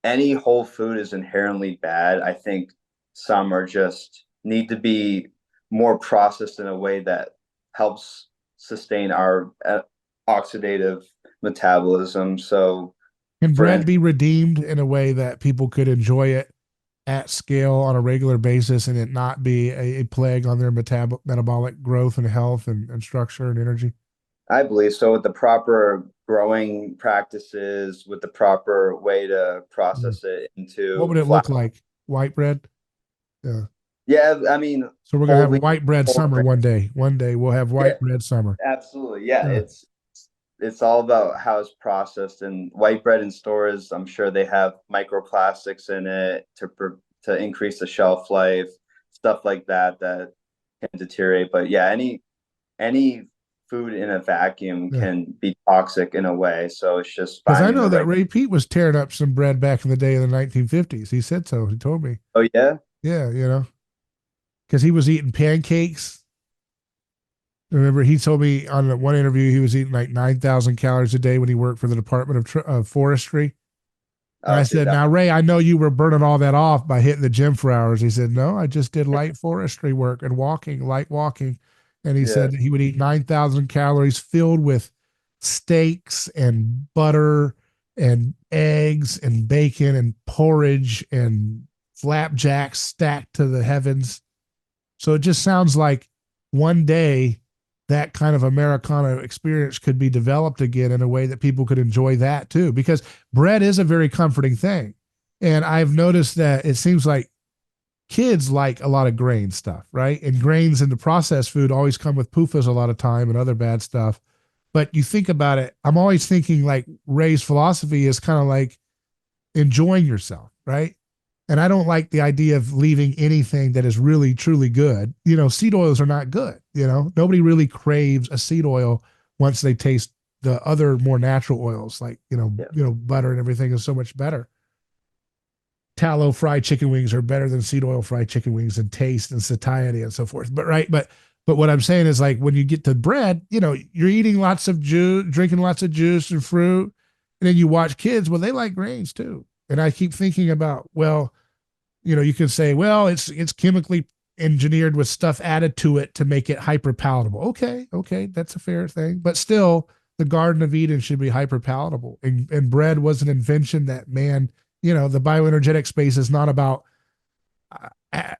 any whole food is inherently bad. I think some are just need to be more processed in a way that helps sustain our oxidative metabolism. So, Can for bread instance, be redeemed in a way that people could enjoy it at scale on a regular basis and it not be a plague on their metabolic growth and health and structure and energy? I believe so with the proper growing practices, with the proper way to Yeah. process it What into would it flour. look like? White bread? Yeah. Yeah, I mean, So we're gonna whole have wheat, white bread whole summer grain. one day. One day we'll have Yeah, white bread summer. absolutely. Yeah, Yeah. it's all about how it's processed. And white bread in stores, I'm sure they have microplastics in it to increase the shelf life, stuff like that that can deteriorate. But yeah, any food in a vacuum Yeah. can be toxic in a way. So it's just Because I finding know the that right. Ray Peat was tearing up some bread back in the day in the 1950s. He said so. He told me. Oh yeah, Yeah, because he was eating pancakes. Remember, he told me on one interview he was eating like 9,000 calories a day when he worked for the Department of Forestry. And I Okay, said, that, now, Ray, I know you were burning all that off by hitting the gym for hours. He said, no, I just did light forestry work and walking, light walking. And he yeah, said that he would eat 9,000 calories filled with steaks and butter and eggs and bacon and porridge and flapjacks stacked to the heavens. So it just sounds like one day that kind of Americana experience could be developed again in a way that people could enjoy that too. Because bread is a very comforting thing. And I've noticed that it seems like kids like a lot of grain stuff, right? And grains in the processed food always come with PUFAs a lot of time and other bad stuff. But you think about it, I'm always thinking like Ray's philosophy is kind of like enjoying yourself, right? And I don't like the idea of leaving anything that is really truly good. You know, seed oils are not good. You know, nobody really craves a seed oil once they taste the other more natural oils, like yeah, butter and everything is so much better. Tallow fried chicken wings are better than seed oil fried chicken wings in taste and satiety and so forth. But right, but what I'm saying is like when you get to bread, you're eating lots of juice, drinking lots of juice and fruit, and then you watch kids. Well, they like grains too. And I keep thinking about, well, you can say, well, it's chemically engineered with stuff added to it to make it hyper palatable. Okay, that's a fair thing. But still, the Garden of Eden should be hyper palatable. And bread was an invention that man, the bioenergetic space is not about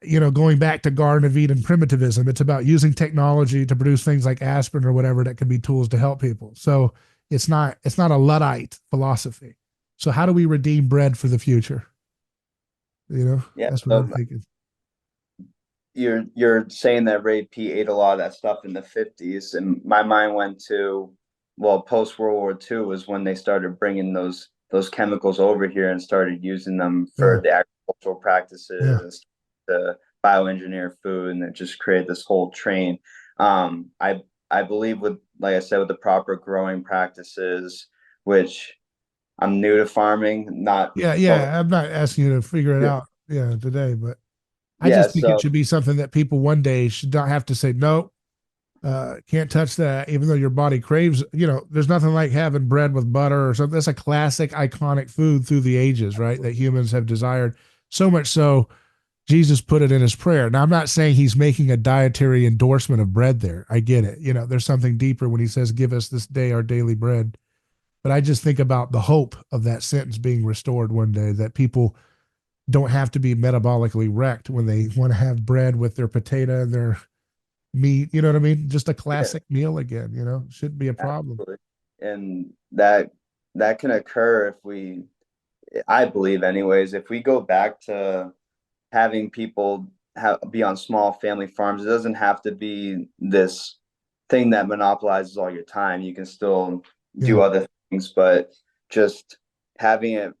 going back to Garden of Eden primitivism. It's about using technology to produce things like aspirin or whatever that can be tools to help people. So it's not a Luddite philosophy. So how do we redeem bread for the future? yeah. That's what I'm So thinking. you're saying that Ray Peat ate a lot of that stuff in the 50s, and my mind went to, well, post World War II was when they started bringing those chemicals over here and started using them Yeah, for the agricultural yeah, practices, the bioengineer food, and it just created this whole train. I believe with, like I said, with the proper growing practices, which I'm new to farming, not yeah, well, yeah. I'm not asking you to figure it yeah, out, today, but I yeah. just think it So should be something that people one day should not have to say no. Can't touch that, even though your body craves. There's nothing like having bread with butter or something. That's a classic, iconic food through the ages, right? That humans have desired so much so. Jesus put it in his prayer. Now, I'm not saying he's making a dietary endorsement of bread there. I get it. There's something deeper when he says, "Give us this day our daily bread." But I just think about the hope of that sentence being restored one day, that people don't have to be metabolically wrecked when they want to have bread with their potato and their meat. You know what I mean? Just a yeah, classic meal again, shouldn't be a problem. absolutely. And that can occur if we, I believe anyways, if we go back to having people be on small family farms. It doesn't have to be this thing that monopolizes all your time. You can still do Yeah. other things, but just having it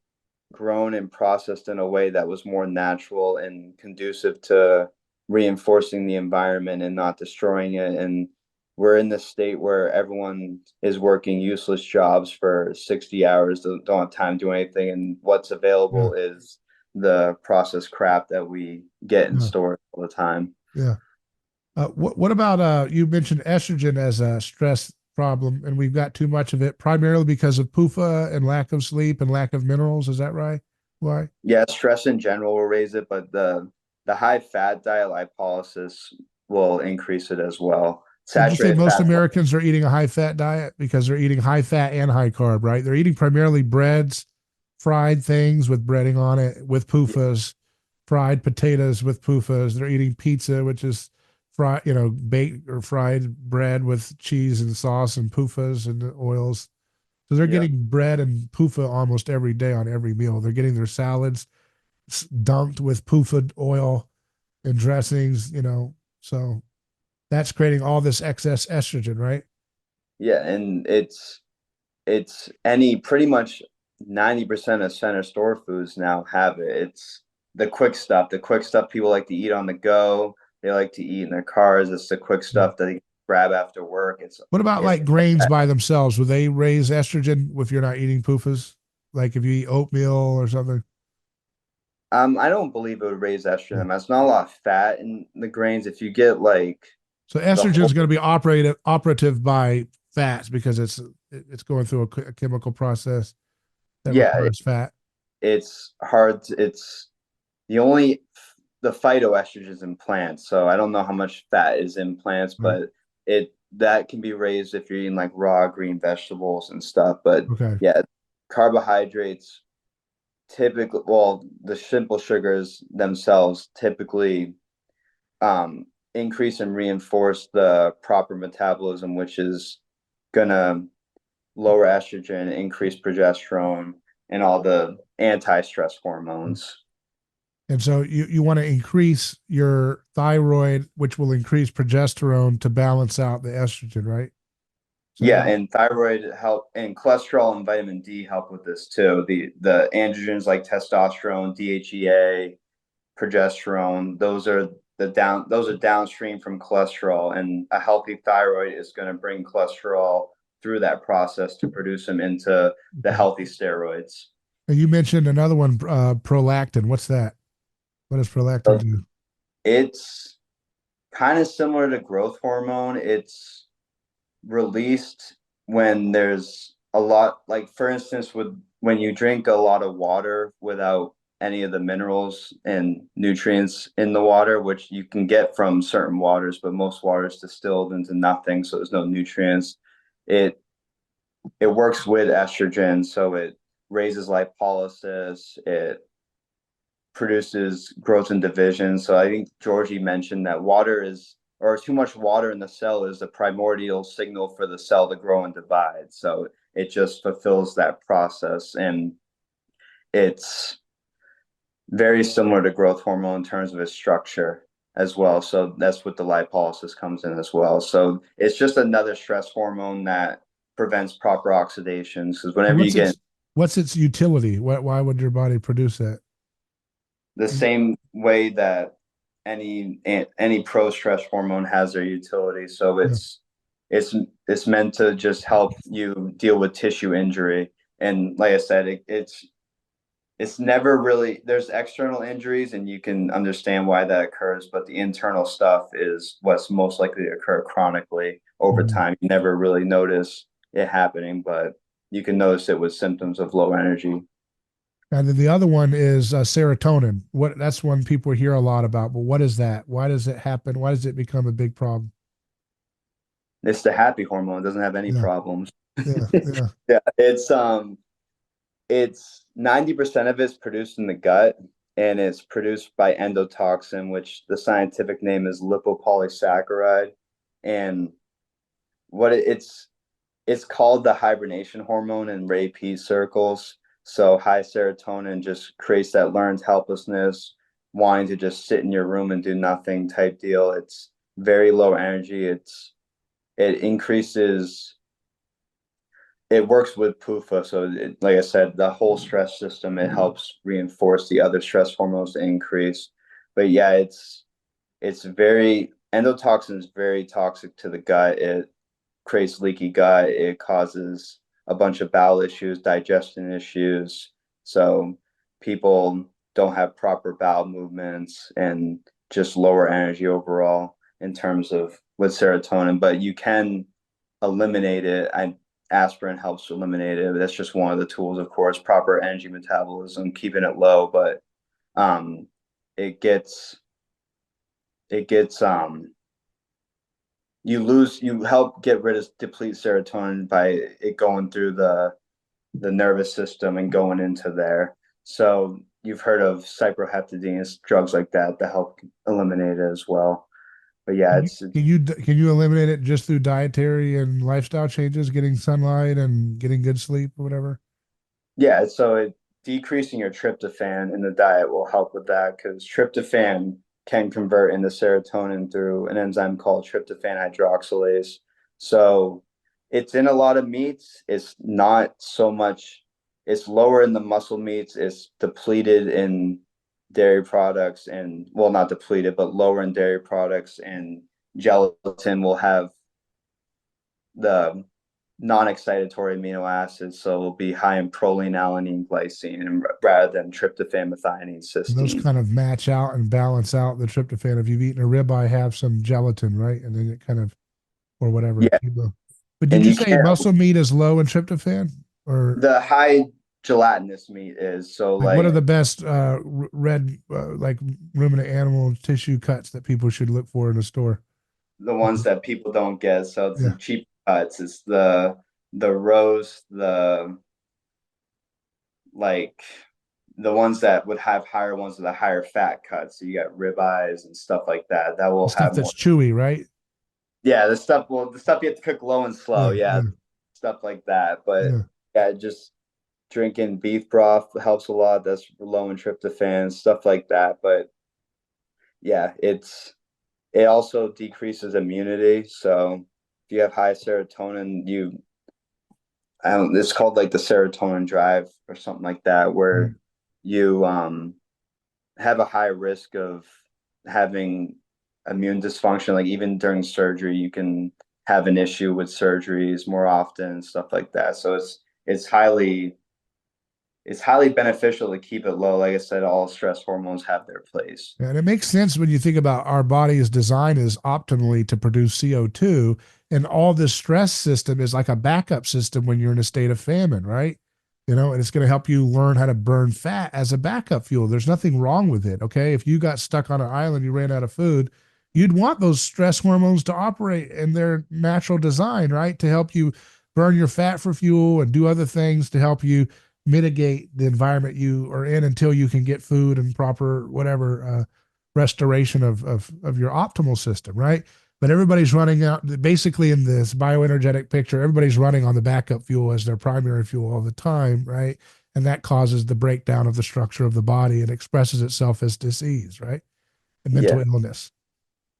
grown and processed in a way that was more natural and conducive to reinforcing the environment and not destroying it. And we're in this state where everyone is working useless jobs for 60 hours, don't have time to do anything. And what's Yeah. available is the processed crap that we get in Yeah. stores all the time. Yeah. What about you mentioned estrogen as a stress problem, and we've got too much of it primarily because of PUFA and lack of sleep and lack of minerals. Is that right? Why? Yeah, stress in general will raise it, but the high fat diet lipolysis will increase it as well. Would you say Saturated most fat. Americans are eating a high fat diet because they're eating high fat and high carb, right? They're eating primarily breads, fried things with breading on it, with PUFAs, fried potatoes with PUFAs. They're eating pizza, which is fried, baked or fried bread with cheese and sauce and PUFAs and oils. So they're Yeah. getting bread and PUFA almost every day on every meal. They're getting their salads dunked with PUFA oil and dressings. So that's creating all this excess estrogen, right? Yeah, and it's any pretty much 90% of center store foods now have it. It's the quick stuff people like to eat on the go. They like to eat in their cars. It's the quick Yeah. stuff that they grab after work. What about It's like grains by themselves? Would they raise estrogen if you're not eating PUFAs? Like if you eat oatmeal or something? I don't believe it would raise estrogen. Yeah. There's not a lot of fat in the grains. If you get like So the estrogen whole, is going to be operative by fats because it's going through a chemical process that yeah, requires fat. it's hard. It's the only the phytoestrogens in plants. So I don't know how much fat is in plants, Right. but it that can be raised if you're eating like raw green vegetables and stuff. But Okay. yeah, carbohydrates typically, well, the simple sugars themselves typically um, increase and reinforce the proper metabolism, which is gonna lower estrogen, increase progesterone, and all the anti-stress hormones. And so you want to increase your thyroid, which will increase progesterone to balance out the estrogen, right? So Yeah, and thyroid help, and cholesterol and vitamin D help with this too. The androgens like testosterone, DHEA, progesterone, those are downstream from cholesterol, and a healthy thyroid is going to bring cholesterol through that process to produce them into the okay. healthy steroids. And you mentioned another one, prolactin. What's that? What does prolactin So do? it's kind of similar to growth hormone. It's released when there's a lot, like for instance, with when you drink a lot of water without any of the minerals and nutrients in the water, which you can get from certain waters, but most water is distilled into nothing, so there's no nutrients. It it works with estrogen, so it raises lipolysis, it produces growth and division. So I think Georgie mentioned that water is, or too much water in the cell is the primordial signal for the cell to grow and divide. So it just fulfills that process. And it's very similar to growth hormone in terms of its structure as well. So that's what the lipolysis comes in as well. So it's just another stress hormone that prevents proper oxidation. Because And whenever you get what's its utility? Why would your body produce that? the same way that any pro stress hormone has their utility. So Yeah. it's meant to just help you deal with tissue injury. And like I said, it's never really, there's external injuries and you can understand why that occurs, but the internal stuff is what's most likely to occur chronically over Mhm. time. You never really notice it happening, but you can notice it with symptoms of low energy. And then the other one is serotonin. What that's one people hear a lot about. But what is that? Why does it happen? Why does it become a big problem? It's the happy hormone. It doesn't have any Yeah, problems. yeah, yeah. Yeah, it's 90% of it's produced in the gut, and it's produced by endotoxin, which the scientific name is lipopolysaccharide. And what it's called the hibernation hormone in Ray Peat circles. So high serotonin just creates that learned helplessness, wanting to just sit in your room and do nothing type deal. It's very low energy. It increases, it works with PUFA. So like I said, the whole stress system, it helps reinforce the other stress hormones to increase. But yeah, it's very, endotoxin is very toxic to the gut. It creates leaky gut. It causes a bunch of bowel issues, digestion issues. So people don't have proper bowel movements and just lower energy overall in terms of with serotonin. But you can eliminate it. Aspirin helps to eliminate it. That's just one of the tools, of course. Proper energy metabolism, keeping it low, but um, it gets it gets you help get rid of deplete serotonin by it going through the nervous system and going into there. So you've heard of cyproheptadines, drugs like that that help eliminate it as well. But yeah, Can you eliminate it just through dietary and lifestyle changes, getting sunlight and getting good sleep or whatever? yeah, so decreasing your tryptophan in the diet will help with that because tryptophan can convert into serotonin through an enzyme called tryptophan hydroxylase. So it's in a lot of meats. It's not so much, it's lower in the muscle meats, it's depleted in dairy products and, well, not depleted, but lower in dairy products, and gelatin will have the non-excitatory amino acids, so it'll be high in proline, alanine, glycine, rather than tryptophan, methionine, And those cysteine. kind of match out and balance out the tryptophan. If you've eaten a ribeye, have some gelatin, right? And then it kind of, or whatever. Yeah, But did and you you say can't. muscle meat is low in tryptophan? Or The high gelatinous meat is so like what are like the best red, like ruminant animal tissue cuts that people should look for in a store? the ones that people don't get. So it's the Yeah. cheap cuts. It's the roast, the like the ones that would have higher ones with the higher fat cuts. So you got ribeyes and stuff like that. That The will stuff have that's more. chewy, right? Yeah, the stuff you have to cook low and slow. Yeah. Yeah, Yeah. stuff like that. But Yeah. yeah, just drinking beef broth helps a lot. That's low in tryptophan, stuff like that. But yeah, it also decreases immunity. So if you have high serotonin, I don't, it's called like the serotonin drive or something like that, Right. where you have a high risk of having immune dysfunction. Like even during surgery, you can have an issue with surgeries more often and stuff like that. So it's highly it's highly beneficial to keep it low. Like I said, all stress hormones have their place. And it makes sense when you think about our body is designed as optimally to produce CO2, and all this stress system is like a backup system when you're in a state of famine, right? And it's going to help you learn how to burn fat as a backup fuel. There's nothing wrong with it, okay? If you got stuck on an island, you ran out of food, you'd want those stress hormones to operate in their natural design, right? To help you burn your fat for fuel and do other things to help you mitigate the environment you are in until you can get food and proper whatever restoration of your optimal system, right? But everybody's running out basically in this bioenergetic picture. Everybody's running on the backup fuel as their primary fuel all the time, right? And that causes the breakdown of the structure of the body and expresses itself as disease, right? And mental Yeah, illness.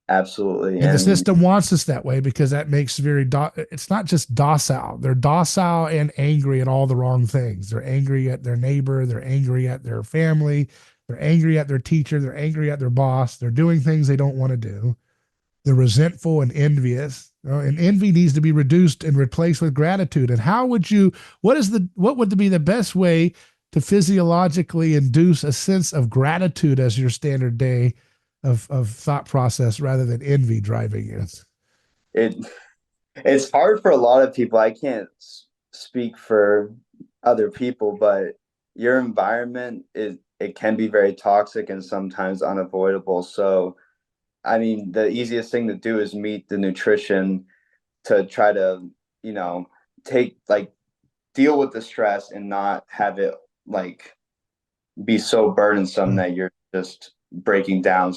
absolutely. And the And system wants us that way because that makes it's not just docile. They're docile and angry at all the wrong things. They're angry at their neighbor. They're angry at their family. They're angry at their teacher. They're angry at their boss. They're doing things they don't want to do. They're resentful and envious. And envy needs to be reduced and replaced with gratitude. And what would be the best way to physiologically induce a sense of gratitude as your standard day of thought process rather than envy driving you? it it's hard for a lot of people. I can't speak for other people, but your environment it can be very toxic and sometimes unavoidable. So, I mean, the easiest thing to do is meet the nutrition to try to, you know, take like deal with the stress and not have it like be so burdensome Right. that you're just breaking down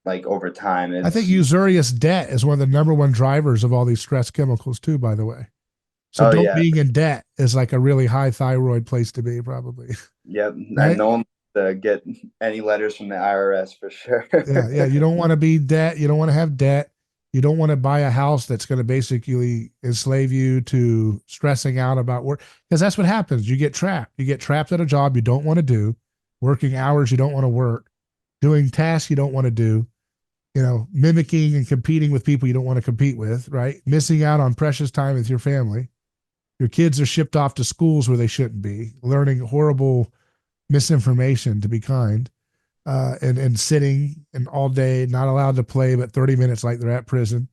like over time. I think It's usurious debt is one of the number one drivers of all these stress chemicals too, by the way. So oh don't yeah, being in debt is like a really high thyroid place to be, probably. yep. And Right? no one to get any letters from the IRS for sure. Yeah, yeah. You don't want to be debt. You don't want to have debt. You don't want to buy a house that's going to basically enslave you to stressing out about work because that's what happens. You get trapped. You get trapped at a job you don't want to do, working hours you don't want to work, doing tasks you don't want to do, mimicking and competing with people you don't want to compete with, right? Missing out on precious time with your family. Your kids are shipped off to schools where they shouldn't be, learning horrible misinformation, to be kind, and sitting and all day, not allowed to play but 30 minutes like they're at prison,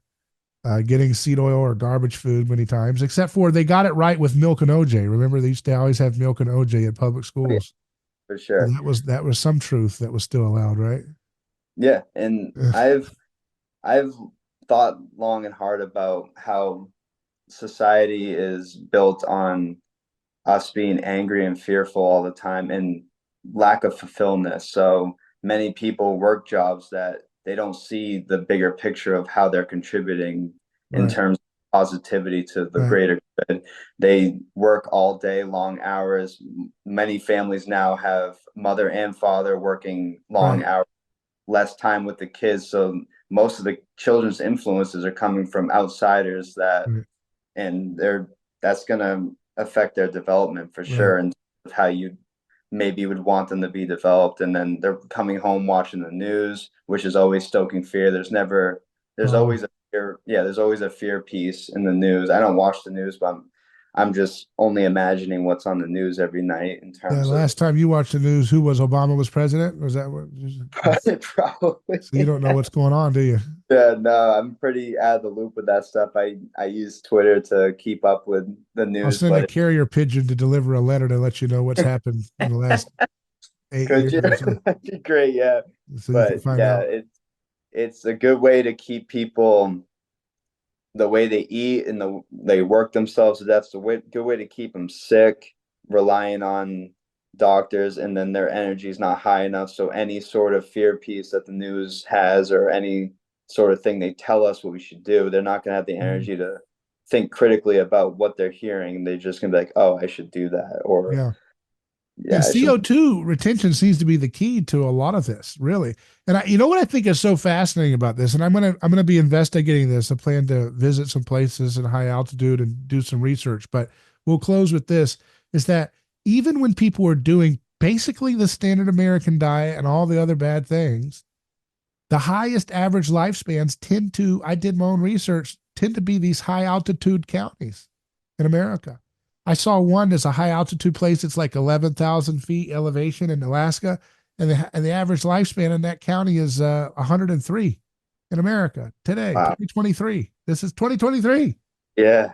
getting seed oil or garbage food many times, except for they got it right with milk and OJ. Remember, they used to always have milk and OJ at public Yeah, schools. for So sure. that was some truth that was still allowed, right? Yeah, and Yeah. I've thought long and hard about how society is built on us being angry and fearful all the time and lack of fulfillment. So many people work jobs that they don't see the bigger picture of how they're contributing in Right, terms of positivity to the right, greater good. They work all day, long hours. Many families now have mother and father working long right, hours, less time with the kids. So most of the children's influences are coming from outsiders right, and that's going to affect their development for right. sure, and how you maybe would want them to be developed. And then they're coming home watching the news, which is always stoking fear. There's Oh, always a fear. Yeah, there's always a fear piece in the news. I don't watch the news, but I'm just only imagining what's on the news every night in The terms of last time you watched the news, who was Obama was president? Was that what? probably. So you don't know what's going on, do you? Yeah, no, I'm pretty out of the loop with that stuff. I use Twitter to keep up with the I'll news, send a but carrier pigeon to deliver a letter to let you know what's happened in the last 8 years could you? or so, That'd be great, yeah. so you can But find yeah, out. it's a good way to keep people the way they eat and they work themselves to death. It's a good way to keep them sick, relying on doctors, and then their energy is not high enough. So any sort of fear piece that the news has or any sort of thing they tell us what we should do, they're not going to have the Mhm. energy to think critically about what they're hearing. They're just going to be like, oh, I should do that. Or, Yeah. And yeah, I should. CO2 retention seems to be the key to a lot of this, really. And you know what I think is so fascinating about this, and I'm gonna be investigating this. I plan to visit some places in high altitude and do some research. But we'll close with this: is that even when people are doing basically the standard American diet and all the other bad things, the highest average lifespans tend to, I did my own research, tend to be these high altitude counties in America. I saw one as a high altitude place. It's like 11,000 feet elevation in Alaska. And the average lifespan in that county is 103 in America today, Wow. 2023. This is 2023. Yeah,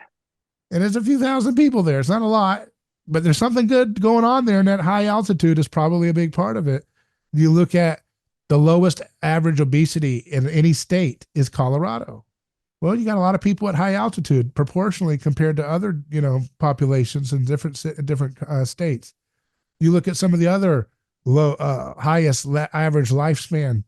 And there's a few thousand people there. It's not a lot, but there's something good going on there. And that high altitude is probably a big part of it. You look at the lowest average obesity in any state is Colorado. Well, you got a lot of people at high altitude proportionally compared to other, populations in different states. You look at some of the other highest average lifespan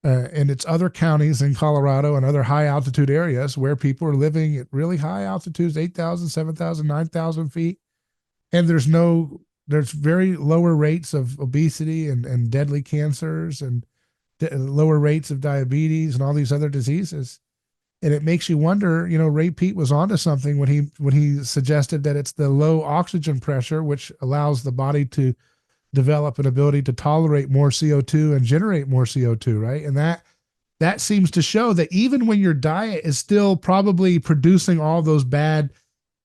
and it's other counties in Colorado and other high altitude areas where people are living at really high altitudes, 8,000, 7,000, 9,000 feet. And there's very lower rates of obesity and deadly cancers and lower rates of diabetes and all these other diseases. And it makes you wonder, Ray Peat was onto something when he suggested that it's the low oxygen pressure, which allows the body to develop an ability to tolerate more CO2 and generate more CO2, right? And that seems to show that even when your diet is still probably producing all those bad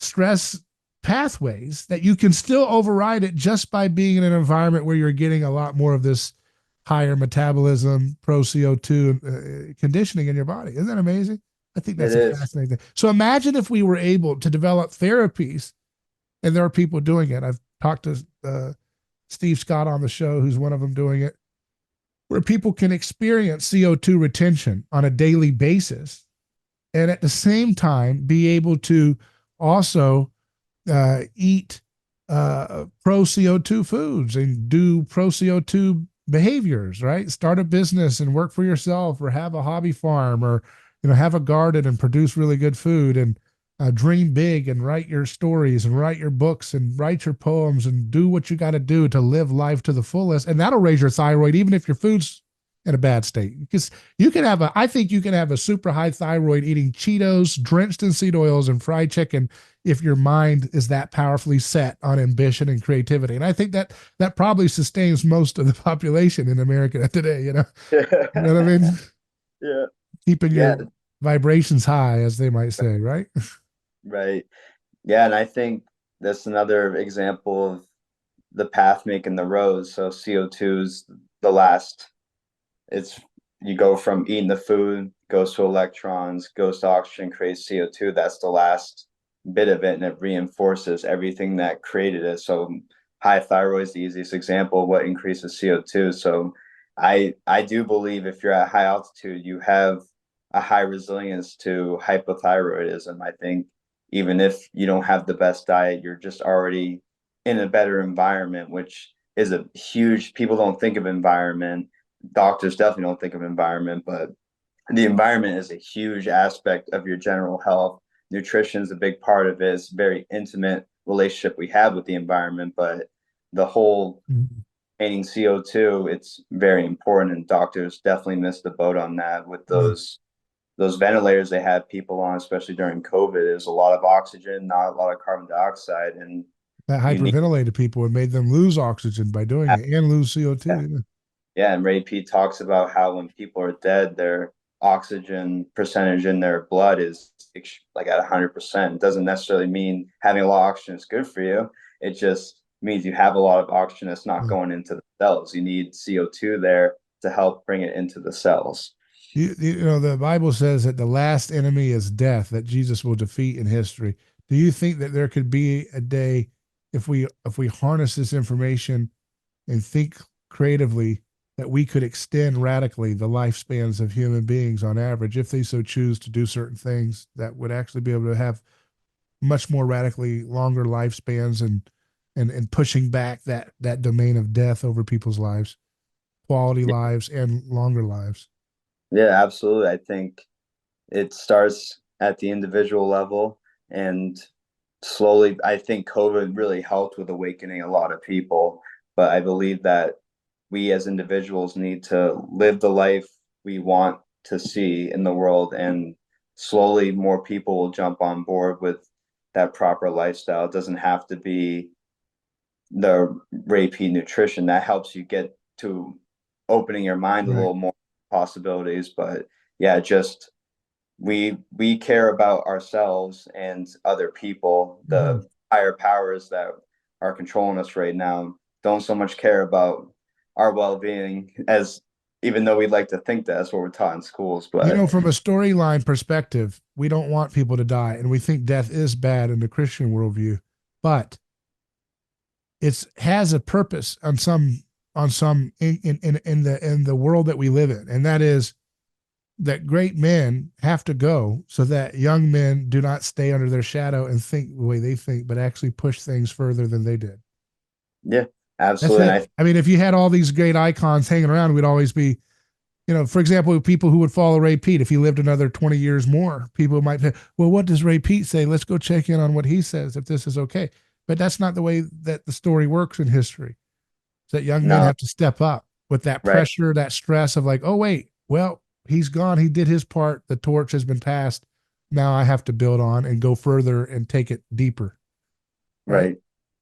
stress pathways, that you can still override it just by being in an environment where you're getting a lot more of this higher metabolism, pro CO2 conditioning in your body. Isn't that amazing? I think it that's a is. fascinating thing. So imagine if we were able to develop therapies, and there are people doing it. I've talked to Steve Scott on the show, who's one of them doing it, where people can experience CO2 retention on a daily basis and at the same time be able to also eat pro CO2 foods and do pro CO2 behaviors, right? Start a business and work for yourself or have a hobby farm or, have a garden and produce really good food and dream big and write your stories and write your books and write your poems and do what you got to do to live life to the fullest. And that'll raise your thyroid, even if your food's in a bad state. Because I think you can have a super high thyroid eating Cheetos drenched in seed oils and fried chicken if your mind is that powerfully set on ambition and creativity. And I think that probably sustains most of the population in America today, You know what I mean? Yeah. Keeping Yeah. your vibrations high, as they might say, right? Right. Yeah, and I think that's another example of the path making the road. So CO2 is the last. It's you go from eating the food, goes to electrons, goes to oxygen, creates CO2. That's the last bit of it, and it reinforces everything that created it. So high thyroid is the easiest example of what increases CO2. So I do believe if you're at high altitude, you have a high resilience to hypothyroidism. I think even if you don't have the best diet, you're just already in a better environment, which is a huge, people don't think of environment. Doctors definitely don't think of environment, but the environment is a huge aspect of your general health. Nutrition is a big part of it. It's a very intimate relationship we have with the environment, but the whole Mhm. maintaining CO2, it's very important. And doctors definitely missed the boat on that with Yeah. those ventilators they had people on, especially during COVID. There's a lot of oxygen, not a lot of carbon dioxide, and That you need hyperventilated people and made them lose oxygen by doing it and lose CO2. yeah. Yeah, and Ray Peat talks about how when people are dead, oxygen percentage in their blood is like at 100%. It doesn't necessarily mean having a lot of oxygen is good for you. It just means you have a lot of oxygen that's not going into the cells. You need CO2 there to help bring it into the cells. You know, the Bible says that the last enemy is death, that Jesus will defeat in history. Do you think that there could be a day, if we harness this information and think creatively, that we could extend radically the lifespans of human beings on average, if they so choose to do certain things that would actually be able to have much more radically longer lifespans, and pushing back that domain of death over people's lives, quality Yeah, lives and longer lives? yeah, absolutely. I think it starts at the individual level, and slowly, I think COVID really helped with awakening a lot of people. But I believe that we as individuals need to live the life we want to see in the world, and slowly more people will jump on board with that proper lifestyle. It doesn't have to be the Ray Peat nutrition that helps you get to opening your mind a Right. little more possibilities. But yeah, just we care about ourselves and other people. Mm-hmm. The higher powers that are controlling us right now don't so much care about our well-being, as even though we'd like to think that's what we're taught in schools. You But know, from a storyline perspective, we don't want people to die, and we think death is bad in the Christian worldview, but it's has a purpose on some in the world that we live in, and that is that great men have to go so that young men do not stay under their shadow and think the way they think, but actually push things further than they did. yeah, That's absolutely. it. I mean, if you had all these great icons hanging around, we'd always be, for example, people who would follow Ray Peat, if he lived another 20 years more, people might say, well, what does Ray Peat say? Let's go check in on what he says, if this is okay. But that's not the way that the story works in history. So that young men No, have to step up with that right, pressure, that stress of like, oh, wait, well, he's gone. He did his part. The torch has been passed. Now I have to build on and go further and take it deeper. Right.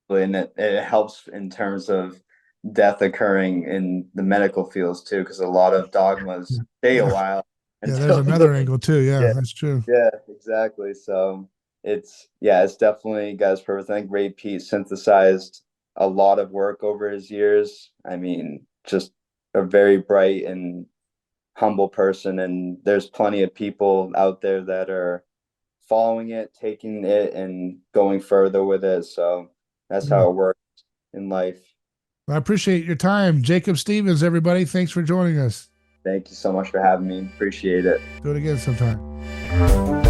right. And it helps in terms of death occurring in the medical fields too, because a lot of dogmas stay a Yeah. while Yeah. There's until another angle too. Yeah. yeah, That's true. yeah, exactly. So it's definitely guys perfect. I think Ray Peat synthesized a lot of work over his years. I mean, just a very bright and humble person, and there's plenty of people out there that are following it, taking it, and going further with it. So that's Yeah. how it works in life. I appreciate your time. Jacob Stevens, everybody. Thanks for joining us. Thank you so much for having me. Appreciate it. Do it again sometime.